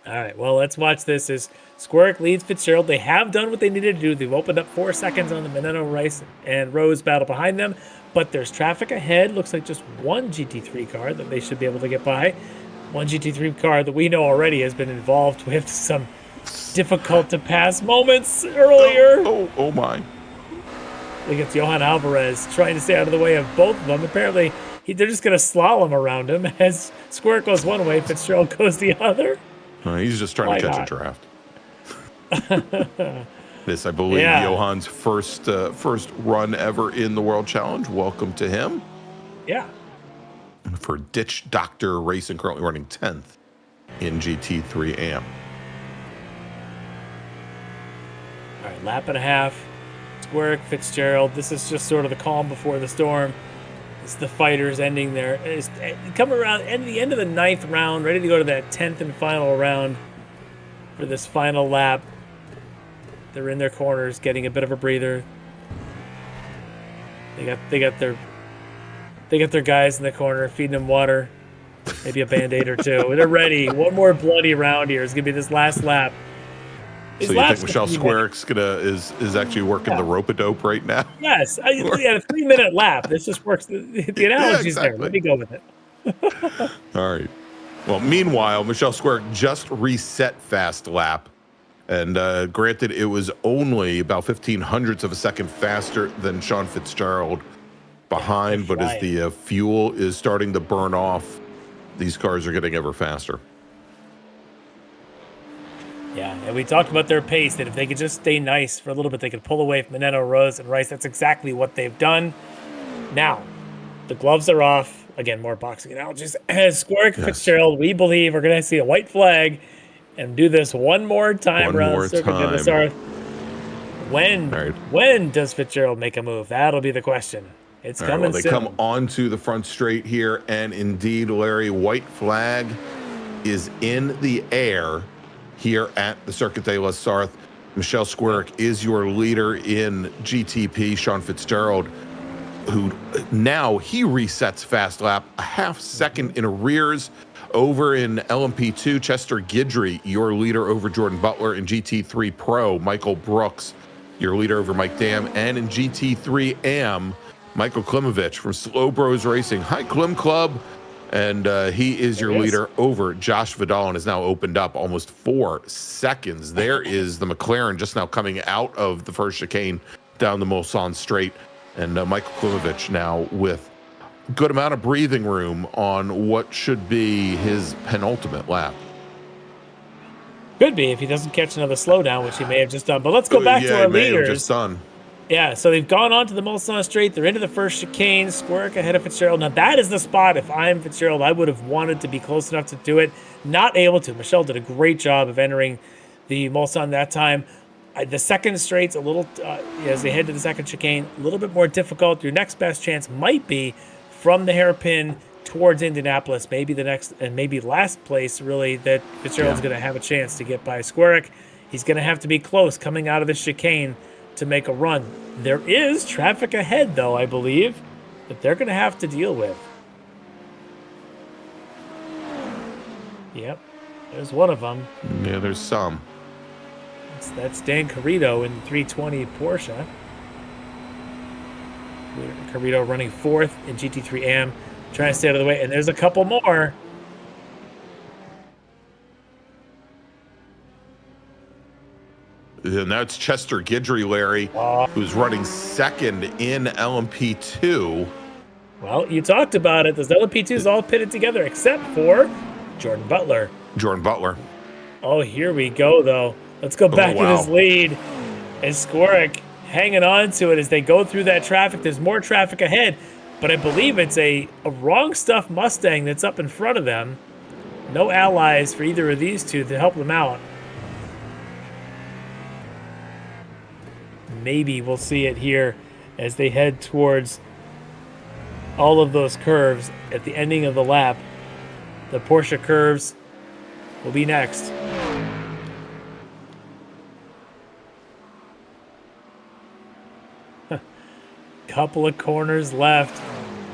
All right, well, let's watch this as Squirk leads Fitzgerald. They have done what they needed to do. They've opened up 4 seconds on the Meneno, Rice, and Rose battle behind them, but there's traffic ahead. Looks like just one GT3 car that they should be able to get by. One GT3 car that we know already has been involved with some difficult-to-pass moments earlier. Oh my. Look at Johan Alvarez trying to stay out of the way of both of them. Apparently, they're just going to slalom around him as Squirk goes one way, Fitzgerald goes the other. He's just trying to catch a draft. This, I believe, Johan's first run ever in the World Challenge. Welcome to him. Yeah. for Ditch Doctor Racing, currently running 10th in GT3 AM. All right, lap and a half. Squirk, Fitzgerald. This is just sort of the calm before the storm. It's the fighters ending there. It's coming around the end of the 9th round, ready to go to that 10th and final round for this final lap. They're in their corners, getting a bit of a breather. They got their guys in the corner, feeding them water, maybe a Band-Aid or two. They're ready. One more bloody round here. It's gonna be this last lap. So you think Michelle Squirk's is actually working the rope-a-dope right now? Yes, a 3-minute lap. This just works. The analogy's there. Let me go with it. All right. Well, meanwhile, Michelle Squirk just reset fast lap. And granted, it was only about 0.15 of a second faster than Sean Fitzgerald behind, but as the fuel is starting to burn off, these cars are getting ever faster. Yeah, and we talked about their pace, that if they could just stay nice for a little bit, they could pull away from Meneno, Rose, and Rice. That's exactly what they've done. Now, the gloves are off. Again, more boxing analogies. As Squirk, Fitzgerald, we believe, are going to see a white flag and do this one more time around Circuit de la Sarthe. When does Fitzgerald make a move? That'll be the question. It's coming soon. They come onto the front straight here, and indeed, Larry, white flag is in the air here at the Circuit de la Sarthe. Michelle Squirk is your leader in GTP. Sean Fitzgerald, who now he resets fast lap a half second in arrears. Over in LMP2, Chester Guidry, your leader over Jordan Butler. In GT3 Pro, Michael Brooks, your leader over Mike Dam. And in GT3 AM, Michael Klimovich from Slow Bros Racing. Hi, Klim Club. And he is your leader over Josh Vidal and has now opened up almost 4 seconds. There is the McLaren just now coming out of the first chicane down the Mulsanne straight. And Michael Klimovich now with good amount of breathing room on what should be his penultimate lap. Could be if he doesn't catch another slowdown, which he may have just done. But let's go back to our leaders. Just done. Yeah, so they've gone on to the Mulsanne straight. They're into the first chicane. Squirk ahead of Fitzgerald. Now that is the spot. If I'm Fitzgerald, I would have wanted to be close enough to do it. Not able to. Michelle did a great job of entering the Mulsanne that time. The second straight's a little, as they head to the second chicane, a little bit more difficult. Your next best chance might be from the hairpin towards Indianapolis, maybe the next and maybe last place, really, that Fitzgerald's going to have a chance to get by Squirk. He's going to have to be close coming out of the chicane to make a run. There is traffic ahead, though, I believe, that they're going to have to deal with. Yep, there's one of them. Yeah, there's some. That's Dan Carrito in the 320 Porsche. Carrito running 4th in GT3 AM, trying to stay out of the way. And there's a couple more. And that's Chester Guidry, Larry, who's running 2nd in LMP2. Well, you talked about it. Those LMP2s all pitted together except for Jordan Butler. Oh, here we go, though. Let's go back to this lead. And Squirk hanging on to it as they go through that traffic. There's more traffic ahead, but I believe it's a wrong stuff Mustang that's up in front of them. No allies for either of these two to help them out. Maybe we'll see it here as they head towards all of those curves at the ending of the lap. The Porsche curves will be next. Couple of corners left.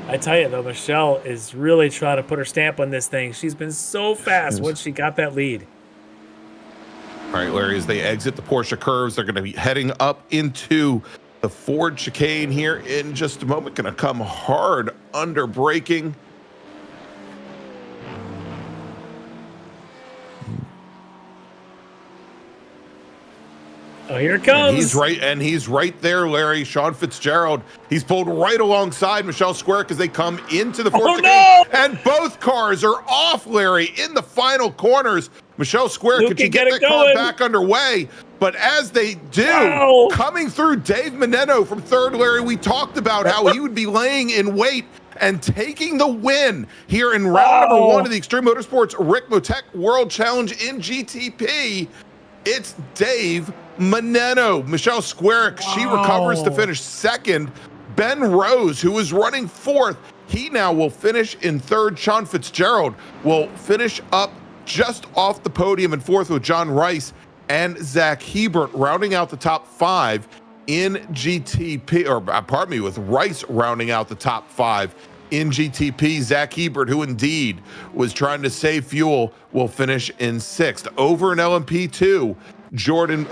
I tell you, though, Michelle is really trying to put her stamp on this thing. She's been so fast once she got that lead. All right, Larry, as they exit the Porsche curves, they're going to be heading up into the Ford chicane here in just a moment. Going to come hard under braking. Oh, here it comes. He's right there, Larry. Sean Fitzgerald. He's pulled right alongside Michelle Squirk as they come into the Ford chicane. No! And both cars are off, Larry, in the final corners. Michelle Squirk, could you get that car back underway? But as they do, coming through Dave Meneno from 3rd, Larry, we talked about how he would be laying in wait and taking the win here in round number 1 of the Extreme Motorsports Ricmotech World Challenge in GTP. It's Dave Maneno. Michelle Squarick, she recovers to finish second. Ben Rose, who was running fourth, he now will finish in third. Sean Fitzgerald will finish up just off the podium in fourth with John Rice and Zach Hebert rounding out the top 5 in GTP, or pardon me, with Rice rounding out the top 5 in GTP. Zach Hebert, who indeed was trying to save fuel, will finish in 6th. Over in LMP2, Jordan,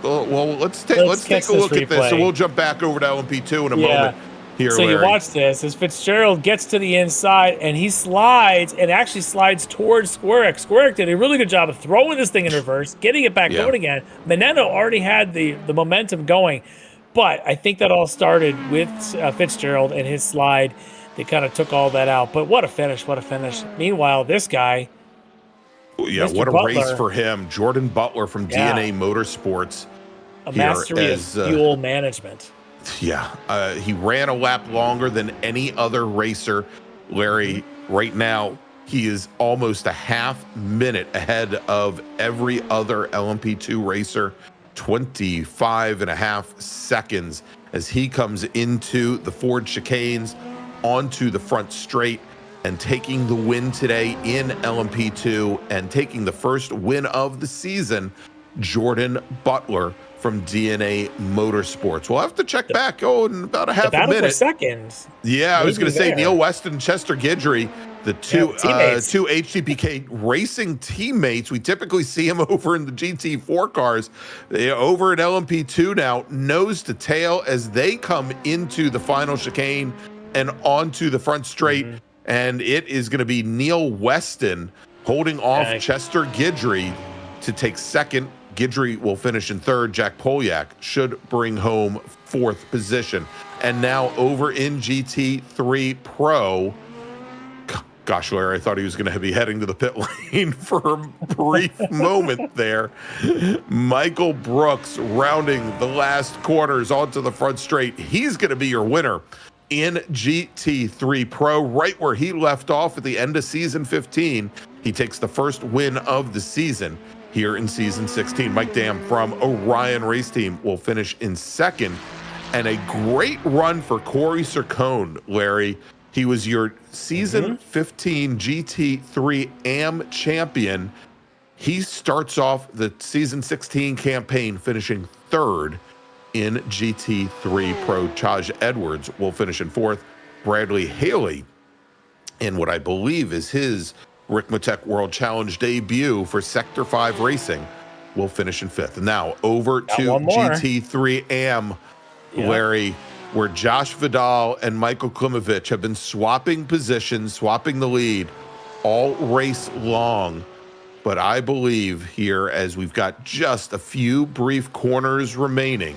well, let's take a look at this. So we'll jump back over to LMP2 in a moment. Here, so Larry. You watch this as Fitzgerald gets to the inside and he slides and actually slides towards Squarick. Squarick did a really good job of throwing this thing in reverse, getting it back going again. Maneno already had the momentum going, but I think that all started with Fitzgerald and his slide. They kind of took all that out, but what a finish, what a finish. Meanwhile, this guy, Mr. what a Butler, race for him. Jordan Butler from DNA Motorsports. A mastery of fuel management. Yeah, he ran a lap longer than any other racer. Larry, right now, he is almost a half minute ahead of every other LMP2 racer, 25 and a half seconds as he comes into the Ford chicanes, onto the front straight, and taking the win today in LMP2 and taking the first win of the season, Jordan Butler from DNA Motorsports. We'll have to check back in about a half a minute. For seconds. Yeah, I was going to say Neil Weston and Chester Guidry, the two HTPK racing teammates. We typically see him over in the GT4 cars. Over at LMP2 now, nose to tail as they come into the final chicane and onto the front straight. And it is going to be Neil Weston holding off Chester Guidry to take second. Guidry will finish in third. Jack Polyak should bring home fourth position. And now over in GT3 Pro, gosh, Larry, I thought he was going to be heading to the pit lane for a brief moment there. Michael Brooks rounding the last corners onto the front straight. He's going to be your winner in GT3 Pro, right where he left off at the end of season 15. He takes the first win of the season here in season 16. Mike Dam from Orion Race Team will finish in second. And a great run for Corey Sircone, Larry. He was your season 15 GT3 AM champion. He starts off the season 16 campaign finishing third in GT3 Pro. Chaj Edwards will finish in fourth. Bradley Haley, in what I believe is his Ricmotech World Challenge debut for Sector 5 Racing, will finish in fifth. And now over to GT3 AM, Larry, where Josh Vidal and Michael Klimovich have been swapping positions, swapping the lead all race long. But I believe here, as we've got just a few brief corners remaining,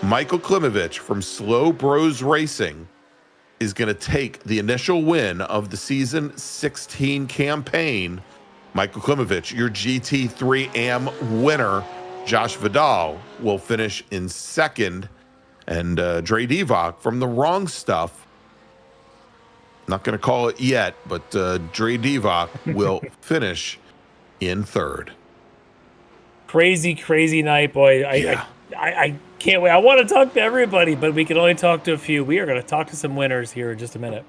Michael Klimovich from Slow Bros Racing is going to take the initial win of the season 16 campaign. Michael Klimovich, your GT3 AM winner. Josh Vidal will finish in second. And Dre Divock from The Wrong Stuff, not going to call it yet, but Dre Divock will finish in third. Crazy, crazy night, boy. I can't wait. I want to talk to everybody, but we can only talk to a few. We are going to talk to some winners here in just a minute.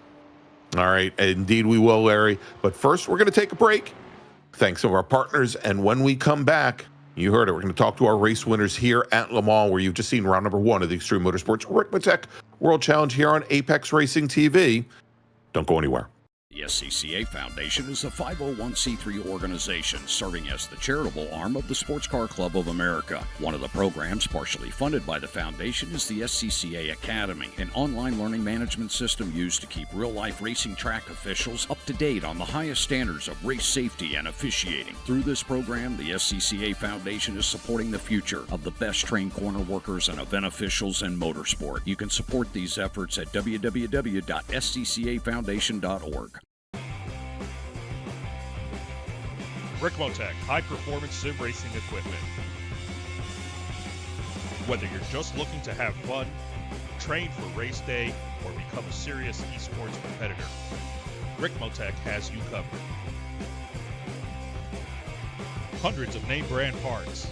All right. Indeed, we will, Larry. But first, we're going to take a break. Thanks to our partners. And when we come back, you heard it, we're going to talk to our race winners here at Le Mans, where you've just seen round number 1 of the Extreme Motorsports Ricmotech World Challenge here on Apex Racing TV. Don't go anywhere. The SCCA Foundation is a 501c3 organization serving as the charitable arm of the Sports Car Club of America. One of the programs partially funded by the foundation is the SCCA Academy, an online learning management system used to keep real-life racing track officials up to date on the highest standards of race safety and officiating. Through this program, the SCCA Foundation is supporting the future of the best-trained corner workers and event officials in motorsport. You can support these efforts at www.sccafoundation.org. Ricmotech, high-performance sim racing equipment. Whether you're just looking to have fun, train for race day, or become a serious esports competitor, Ricmotech has you covered. Hundreds of name brand parts.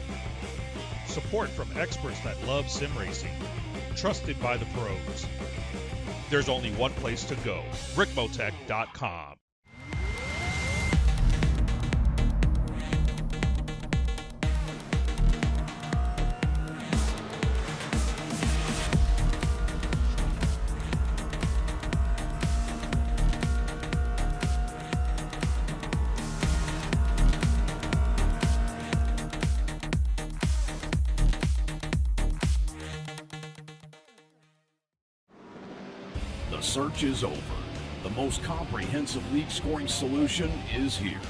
Support from experts that love sim racing. Trusted by the pros. There's only one place to go, Ricmotech.com. The search is over. The most comprehensive league scoring solution is here,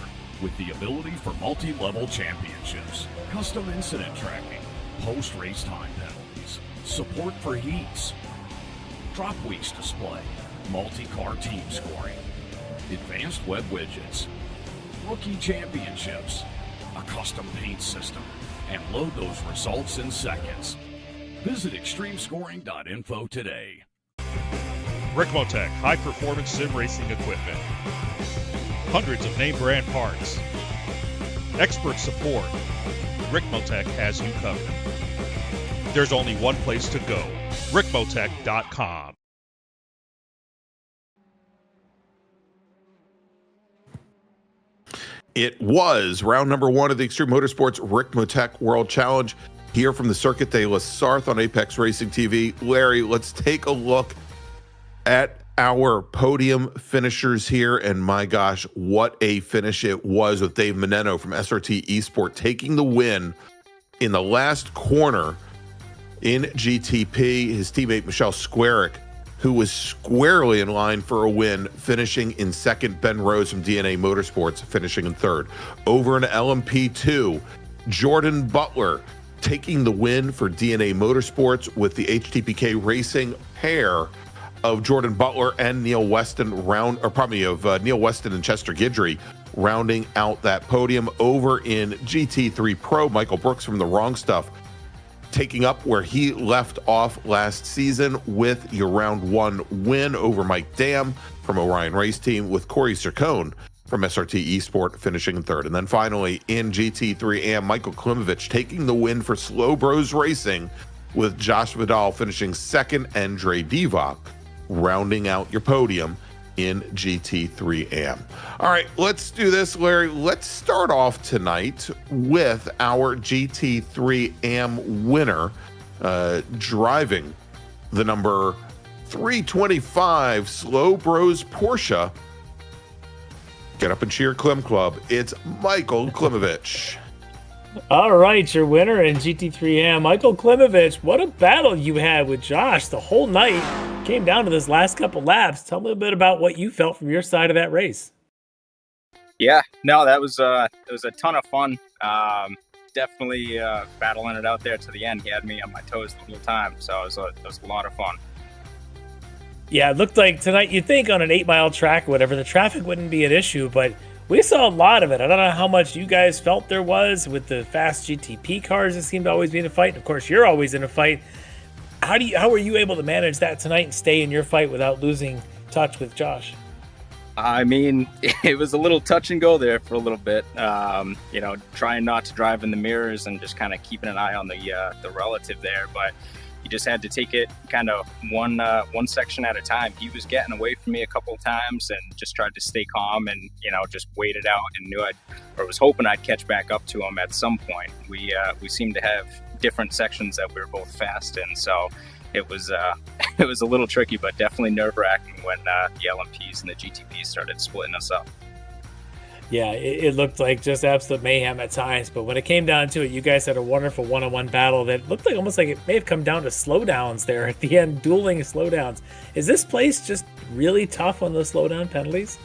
with the ability for multi-level championships, custom incident tracking, post-race time penalties, support for heats, drop weeks display, multi-car team scoring, advanced web widgets, rookie championships, a custom paint system, and load those results in seconds. Visit extremescoring.info today. Ricmotech high-performance sim racing equipment. Hundreds of name brand parts. Expert support. Ricmotech has you covered. There's only one place to go, Ricmotech.com. It was round number 1 of the Extreme Motorsports Ricmotech World Challenge here from the Circuit de la Sarthe on Apex Racing TV. Larry, let's take a look at our podium finishers here, and my gosh, what a finish it was with Dave Meneno from SRT Esport taking the win in the last corner in GTP. His teammate Michelle Squarick, who was squarely in line for a win, finishing in second. Ben Rose from DNA Motorsports finishing in third. Over in LMP2, Jordan Butler taking the win for DNA Motorsports with the HTPK Racing pair of Jordan Butler and Neil Weston Neil Weston and Chester Guidry rounding out that podium. Over in GT3 Pro, Michael Brooks from The Wrong Stuff taking up where he left off last season with your round 1 win over Mike Dam from Orion Race Team, with Corey Sircone from SRT Esport finishing in third. And then finally in GT3 AM, Michael Klimovich taking the win for Slow Bros Racing, with Josh Vidal finishing second and Dre Divock rounding out your podium in GT3 AM. All right, let's do this, Larry. Let's start off tonight with our GT3 AM winner, driving the number 325 Slow Bros Porsche. Get up and cheer, Klim Club. It's Michael Klimovich. All right, your winner in GT3M, Michael Klimovich. What a battle you had with Josh the whole night. Came down to this last couple laps. Tell me a bit about what you felt from your side of that race. Yeah, no, that was it was a ton of fun. Definitely battling it out there to the end. He had me on my toes the whole time, so it was a lot of fun. Yeah, it looked like tonight, you'd think on an 8-mile track or whatever, the traffic wouldn't be an issue, but we saw a lot of it. I don't know how much you guys felt there was with the fast GTP cars that seemed to always be in a fight. And of course, you're always in a fight. How were you able to manage that tonight and stay in your fight without losing touch with Josh? I mean, it was a little touch and go there for a little bit. Trying not to drive in the mirrors and just kind of keeping an eye on the relative there, but you just had to take it kind of one section at a time. He was getting away from me a couple of times and just tried to stay calm and, just wait it out, and was hoping I'd catch back up to him at some point. We seemed to have different sections that we were both fast in, so it was it was a little tricky, but definitely nerve-wracking when the LMPs and the GTPs started splitting us up. Yeah, it looked like just absolute mayhem at times, but when it came down to it, you guys had a wonderful one-on-one battle that looked like almost like it may have come down to slowdowns there at the end, dueling slowdowns. Is this place just really tough on those slowdown penalties?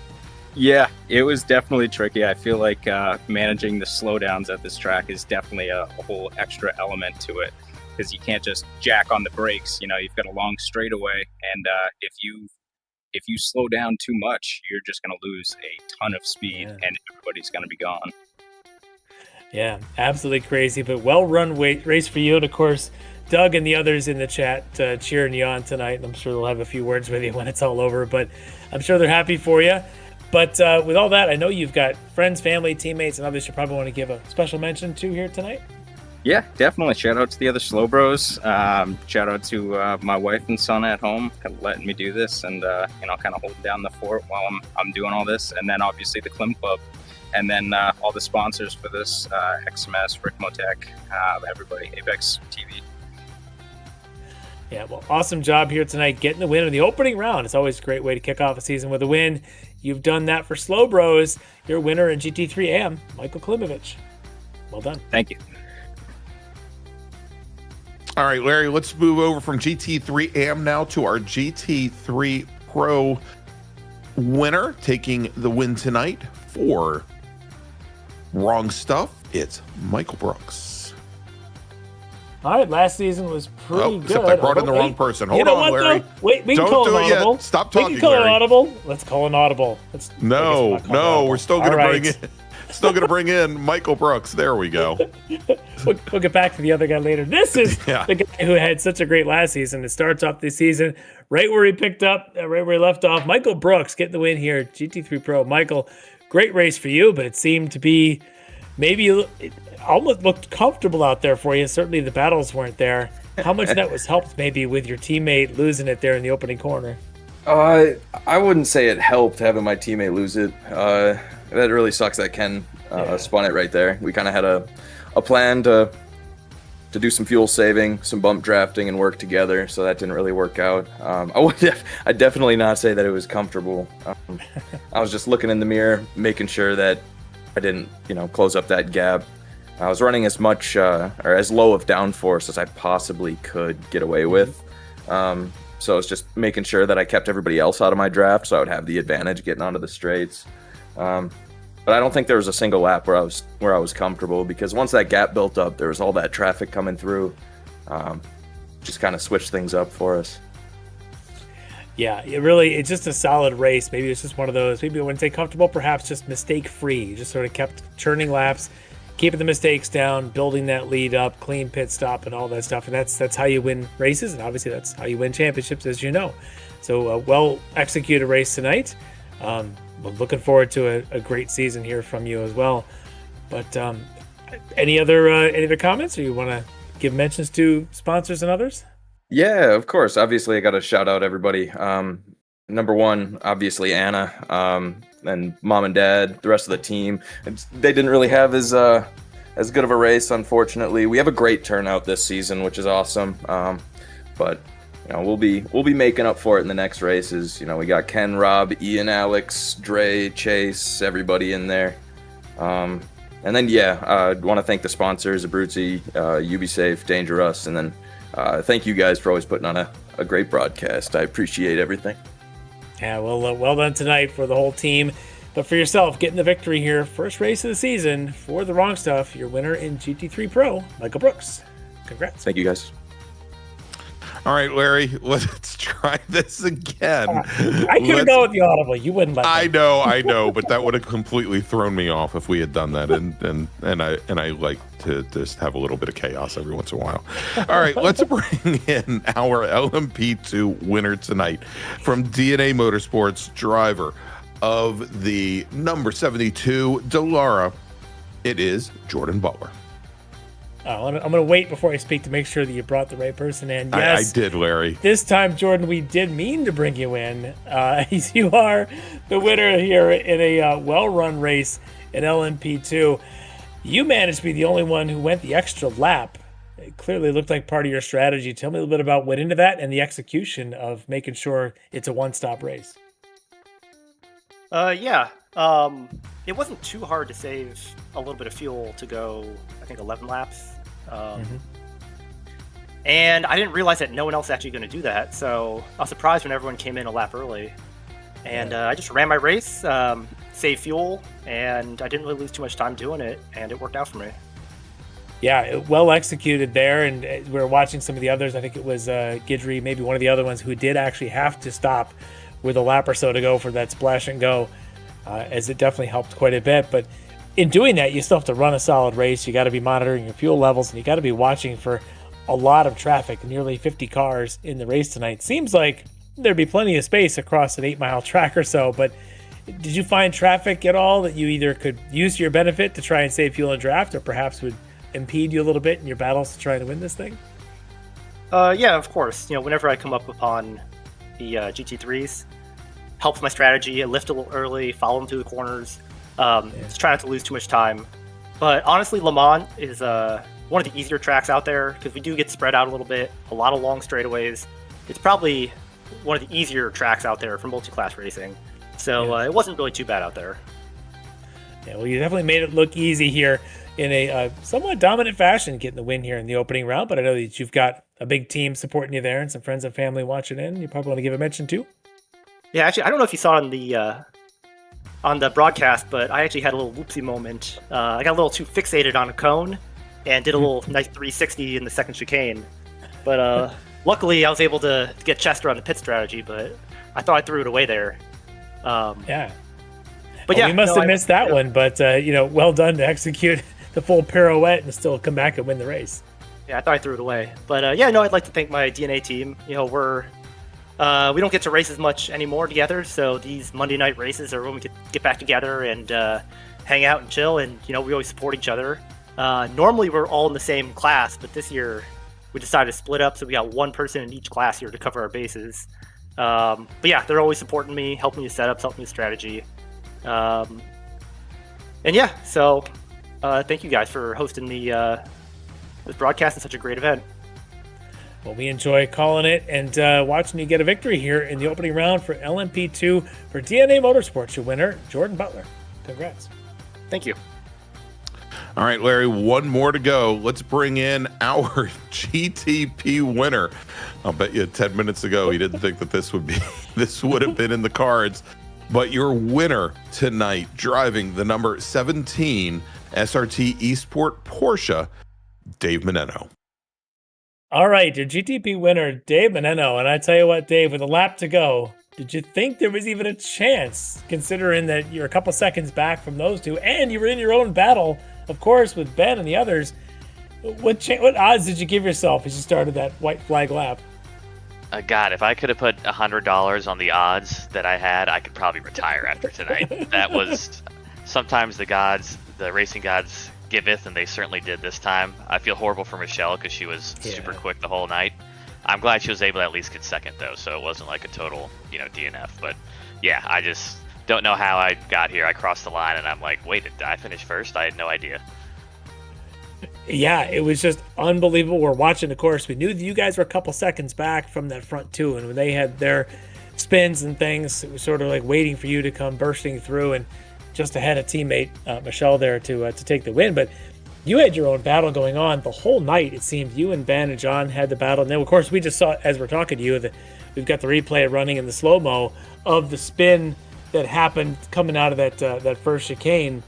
Yeah, it was definitely tricky. I feel like managing the slowdowns at this track is definitely a whole extra element to it, because you can't just jack on the brakes. You've got a long straightaway, and if you slow down too much, you're just going to lose a ton of speed, and everybody's going to be gone. Yeah, absolutely crazy, but well-run race for you. And of course, Doug and the others in the chat cheering you on tonight, and I'm sure they'll have a few words with you when it's all over, but I'm sure they're happy for you. But with all that, I know you've got friends, family, teammates, and others you probably want to give a special mention to here tonight. Yeah, definitely. Shout out to the other Slow Bros. Shout out to my wife and son at home, kind of letting me do this and kind of holding down the fort while I'm doing all this. And then obviously the Klim Club, and then all the sponsors for this: XMS, Ricmotech, everybody, Apex TV. Yeah, well, awesome job here tonight, getting the win in the opening round. It's always a great way to kick off a season with a win. You've done that for Slow Bros. Your winner in GT3 AM, Michael Klimovich. Well done. Thank you. All right, Larry, let's move over from GT3 AM now to our GT3 Pro winner, taking the win tonight for Wrong Stuff. It's Michael Brooks. All right, last season was pretty good. Except I brought in the wrong person. Hold on, Larry. Though? Wait, we can Don't call do an it audible. yet. Stop talking, we can call Larry. an audible. Let's call an audible. No, we're still going to right. bring in Michael Brooks. There we go. We'll get back to the other guy later. This is Yeah. the guy who had such a great last season. It starts off this season right where he picked up, right where he left off. Michael Brooks getting the win here, GT3 Pro. Michael, great race for you, but it seemed to be it almost looked comfortable out there for you. Certainly the battles weren't there. How much of that was helped maybe with your teammate losing it there in the opening corner? I wouldn't say it helped having my teammate lose it. That really sucks that Ken spun it right there. We kind of had a plan to do some fuel saving, some bump drafting, and work together, so that didn't really work out. I'd definitely not say that it was comfortable. I was just looking in the mirror, making sure that I didn't, close up that gap. I was running as much or as low of downforce as I possibly could get away with. So it's just making sure that I kept everybody else out of my draft, so I would have the advantage getting onto the straights. But I don't think there was a single lap where I was comfortable, because once that gap built up, there was all that traffic coming through. Just kind of switched things up for us. Yeah, it's just a solid race. Maybe it's just one of those, maybe I wouldn't say comfortable, perhaps just mistake-free. You just sort of kept churning laps, keeping the mistakes down, building that lead up, clean pit stop, and all that stuff. And that's how you win races, and obviously that's how you win championships, as you know. So a well-executed race tonight. We're looking forward to a great season here from you as well. But any other comments, or you want to give mentions to sponsors and others? Yeah, of course. Obviously, I got to shout out everybody. Number one, obviously Anna, and mom and dad, the rest of the team. They didn't really have as good of a race, unfortunately. We have a great turnout this season, which is awesome. But we'll be making up for it in the next races. We got Ken, Rob, Ian, Alex, Dre, Chase, everybody in there. And then I want to thank the sponsors, Abruzzi, UbiSafe, Dangerous, and then thank you guys for always putting on a great broadcast. I appreciate everything. Yeah, well done tonight for the whole team. But for yourself, getting the victory here, first race of the season for the Wrong Stuff, your winner in GT3 Pro, Michael Brooks. Congrats. Thank you, guys. All right, Larry, let's try this again. I could have gone with the audible. You wouldn't let me. I know, but that would have completely thrown me off if we had done that. And I like to just have a little bit of chaos every once in a while. All right, let's bring in our LMP2 winner tonight from DNA Motorsports, driver of the number 72 Dallara. It is Jordan Butler. I'm going to wait before I speak to make sure that you brought the right person in. Yes, I did, Larry. This time, Jordan, we did mean to bring you in. You are the winner here in a well-run race in LMP2. You managed to be the only one who went the extra lap. It clearly looked like part of your strategy. Tell me a little bit about what went into that and the execution of making sure it's a one-stop race. It wasn't too hard to save a little bit of fuel to go, I think, 11 laps. And I didn't realize that no one else was actually going to do that, so I was surprised when everyone came in a lap early. And I just ran my race, saved fuel, and I didn't really lose too much time doing it, and it worked out for me. Yeah, well executed there, and we were watching some of the others. I think it was Guidry, maybe one of the other ones, who did actually have to stop with a lap or so to go for that splash and go, as it definitely helped quite a bit. But in doing that, you still have to run a solid race. You got to be monitoring your fuel levels, and you got to be watching for a lot of traffic, nearly 50 cars in the race tonight. Seems like there'd be plenty of space across an 8-mile track or so, but did you find traffic at all that you either could use to your benefit to try and save fuel and draft, or perhaps would impede you a little bit in your battles to try to win this thing? Yeah, of course. Whenever I come up upon the GT3s, helps my strategy. I lift a little early, follow them through the corners. Just try not to lose too much time. But honestly, Le Mans is one of the easier tracks out there because we do get spread out a little bit, a lot of long straightaways. It's probably one of the easier tracks out there for multi-class racing. So it wasn't really too bad out there. Yeah, well, you definitely made it look easy here in a somewhat dominant fashion, getting the win here in the opening round. But I know that you've got a big team supporting you there and some friends and family watching in. You probably want to give a mention too. Yeah, actually, I don't know if you saw on the broadcast, but I actually had a little whoopsie moment. I got a little too fixated on a cone and did a little nice 360 in the second chicane. But luckily, I was able to get Chester on the pit strategy, but I thought I threw it away there. Yeah. But you must have missed that one, but well done to execute the full pirouette and still come back and win the race. Yeah, I thought I threw it away. But I'd like to thank my DNA team. We don't get to race as much anymore together, so these Monday night races are when we get back together and hang out and chill, and we always support each other. Normally we're all in the same class, but this year we decided to split up, so we got one person in each class here to cover our bases. But yeah, they're always supporting me, helping me with setups, helping me with strategy. So thank you guys for hosting this broadcast in such a great event. Well, we enjoy calling it and watching you get a victory here in the opening round for LMP2 for DNA Motorsports. Your winner, Jordan Butler. Congrats. Thank you. All right, Larry, one more to go. Let's bring in our GTP winner. I'll bet you 10 minutes ago you didn't think that this would have been in the cards. But your winner tonight, driving the number 17 SRT Esport Porsche, Dave Meneno. All right, your GTP winner, Dave Meneno. And I tell you what, Dave, with a lap to go, did you think there was even a chance, considering that you're a couple seconds back from those two, and you were in your own battle, of course, with Ben and the others? What odds did you give yourself as you started that white flag lap? God, if I could have put $100 on the odds that I had, I could probably retire after tonight. That was sometimes the racing gods giveth, and they certainly did this time. I feel horrible for Michelle because she was super quick the whole night. I'm glad she was able to at least get second though, so it wasn't like a total, DNF. But yeah, I just don't know how I got here. I crossed the line and I'm like, wait, did I finish first? I had no idea. Yeah, it was just unbelievable. We're watching the course. We knew that you guys were a couple seconds back from that front two, and when they had their spins and things, it was sort of like waiting for you to come bursting through, and just ahead of teammate Michelle there to take the win. But you had your own battle going on the whole night. It seemed you and Ben and John had the battle. And then, of course, we just saw, as we're talking to you, that we've got the replay running in the slow-mo of the spin that happened coming out of that first chicane.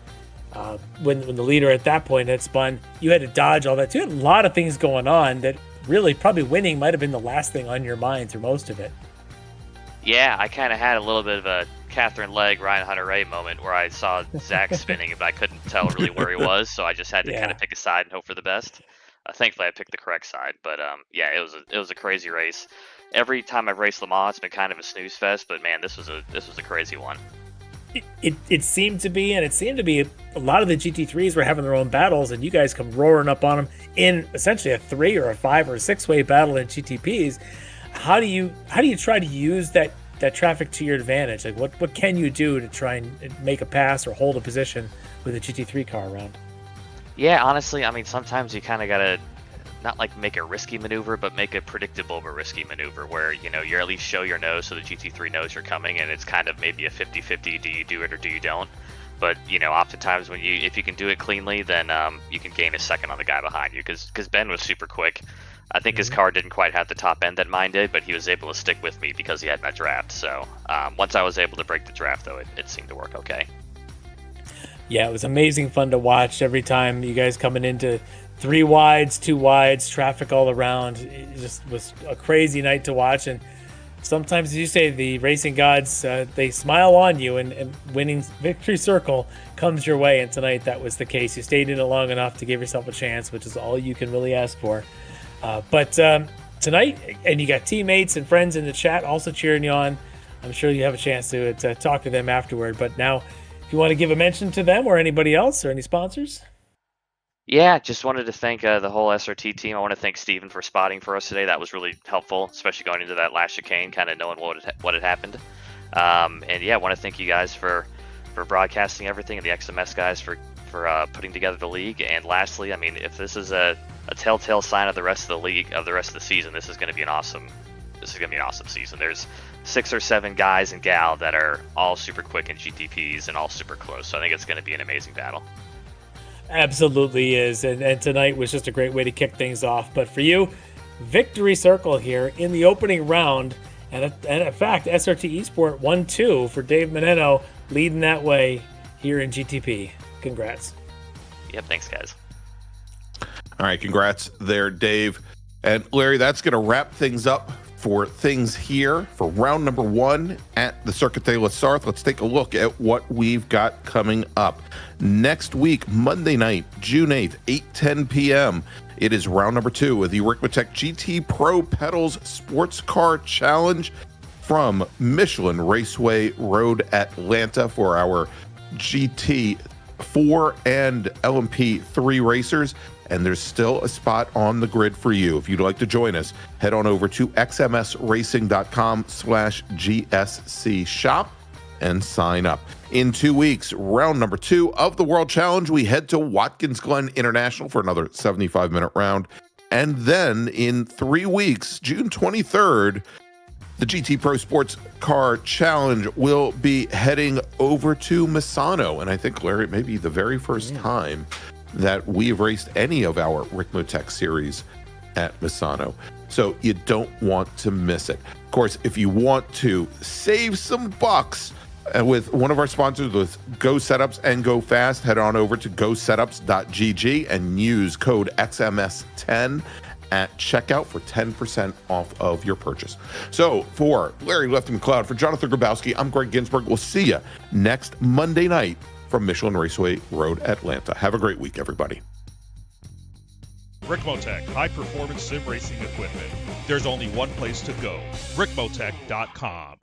When the leader at that point had spun, you had to dodge all that too. You had a lot of things going on that really probably winning might have been the last thing on your mind through most of it. Yeah, I kind of had a little bit of a Catherine Legg, Ryan Hunter-Reay moment where I saw Zach spinning, but I couldn't tell really where he was, so I just had to kind of pick a side and hope for the best. Thankfully, I picked the correct side, but yeah, it was a crazy race. Every time I've raced Le Mans, it's been kind of a snooze fest, but man, this was a crazy one. It seemed to be, and it seemed to be a lot of the GT3s were having their own battles, and you guys come roaring up on them in essentially a 3 or a 5 or a 6-way battle in GTPs. How do you try to use that traffic to your advantage? Like what can you do to try and make a pass or hold a position with a GT3 car around? Yeah, honestly, I mean, sometimes you kind of gotta not like make a risky maneuver, but make a predictable but risky maneuver where, you at least show your nose so the GT3 knows you're coming, and it's kind of maybe a 50-50, do you do it or do you don't? But, oftentimes if you can do it cleanly, then you can gain a second on the guy behind you, because Ben was super quick. I think his car didn't quite have the top end that mine did, but he was able to stick with me because he had my draft. So once I was able to break the draft, though, it seemed to work okay. Yeah, it was amazing fun to watch every time you guys coming into 3 wides, 2 wides, traffic all around. It just was a crazy night to watch. And sometimes, as you say, the racing gods, they smile on you, and winning victory circle comes your way. And tonight that was the case. You stayed in it long enough to give yourself a chance, which is all you can really ask for. But tonight, and you got teammates and friends in the chat also cheering you on. I'm sure you have a chance to talk to them afterward. But now, if you want to give a mention to them or anybody else or any sponsors. Yeah, just wanted to thank the whole SRT team. I want to thank Steven for spotting for us today. That was really helpful, especially going into that last chicane, kind of knowing what had happened. And yeah, I want to thank you guys for broadcasting everything, and the XMS guys for putting together the league. And lastly, I mean, if this is a telltale sign of the rest of the league, of the rest of the season, this is going to be an awesome season. There's 6 or 7 guys and gal that are all super quick in GTPs and all super close. So I think it's going to be an amazing battle. Absolutely is, and tonight was just a great way to kick things off. But for you, victory circle here in the opening round, and in fact, SRT Esport 1-2 for Dave Meneno, leading that way here in GTP. Congrats. Yep, thanks, guys. All right, congrats there, Dave. And Larry, that's going to wrap things up for things here for round number 1 at the Circuit de la Sarthe. Let's take a look at what we've got coming up. Next week, Monday night, June 8th, 8:10 p.m., it is round number 2 of the Ricmotech GT Pro Pedals Sports Car Challenge from Michelin Raceway Road, Atlanta, for our GT4 and LMP3 racers. And there's still a spot on the grid for you. If you'd like to join us, head on over to xmsracing.com/GSC shop and sign up. In 2 weeks, round number 2 of the World Challenge, we head to Watkins Glen International for another 75-minute round. And then in 3 weeks, June 23rd, the GT Pro Sports Car Challenge will be heading over to Misano. And I think, Larry, it may be the very first time that we've raced any of our Ricmotech series at Misano. So you don't want to miss it. Of course, if you want to save some bucks with one of our sponsors with Go Setups and Go Fast, head on over to gosetups.gg and use code XMS10 at checkout for 10% off of your purchase. So for Larry Lefton McLeod, for Jonathan Grabowski, I'm Greg Ginsburg. We'll see you next Monday night from Michelin Raceway Road, Atlanta. Have a great week, everybody. Ricmotech, high-performance sim racing equipment. There's only one place to go, ricmotech.com.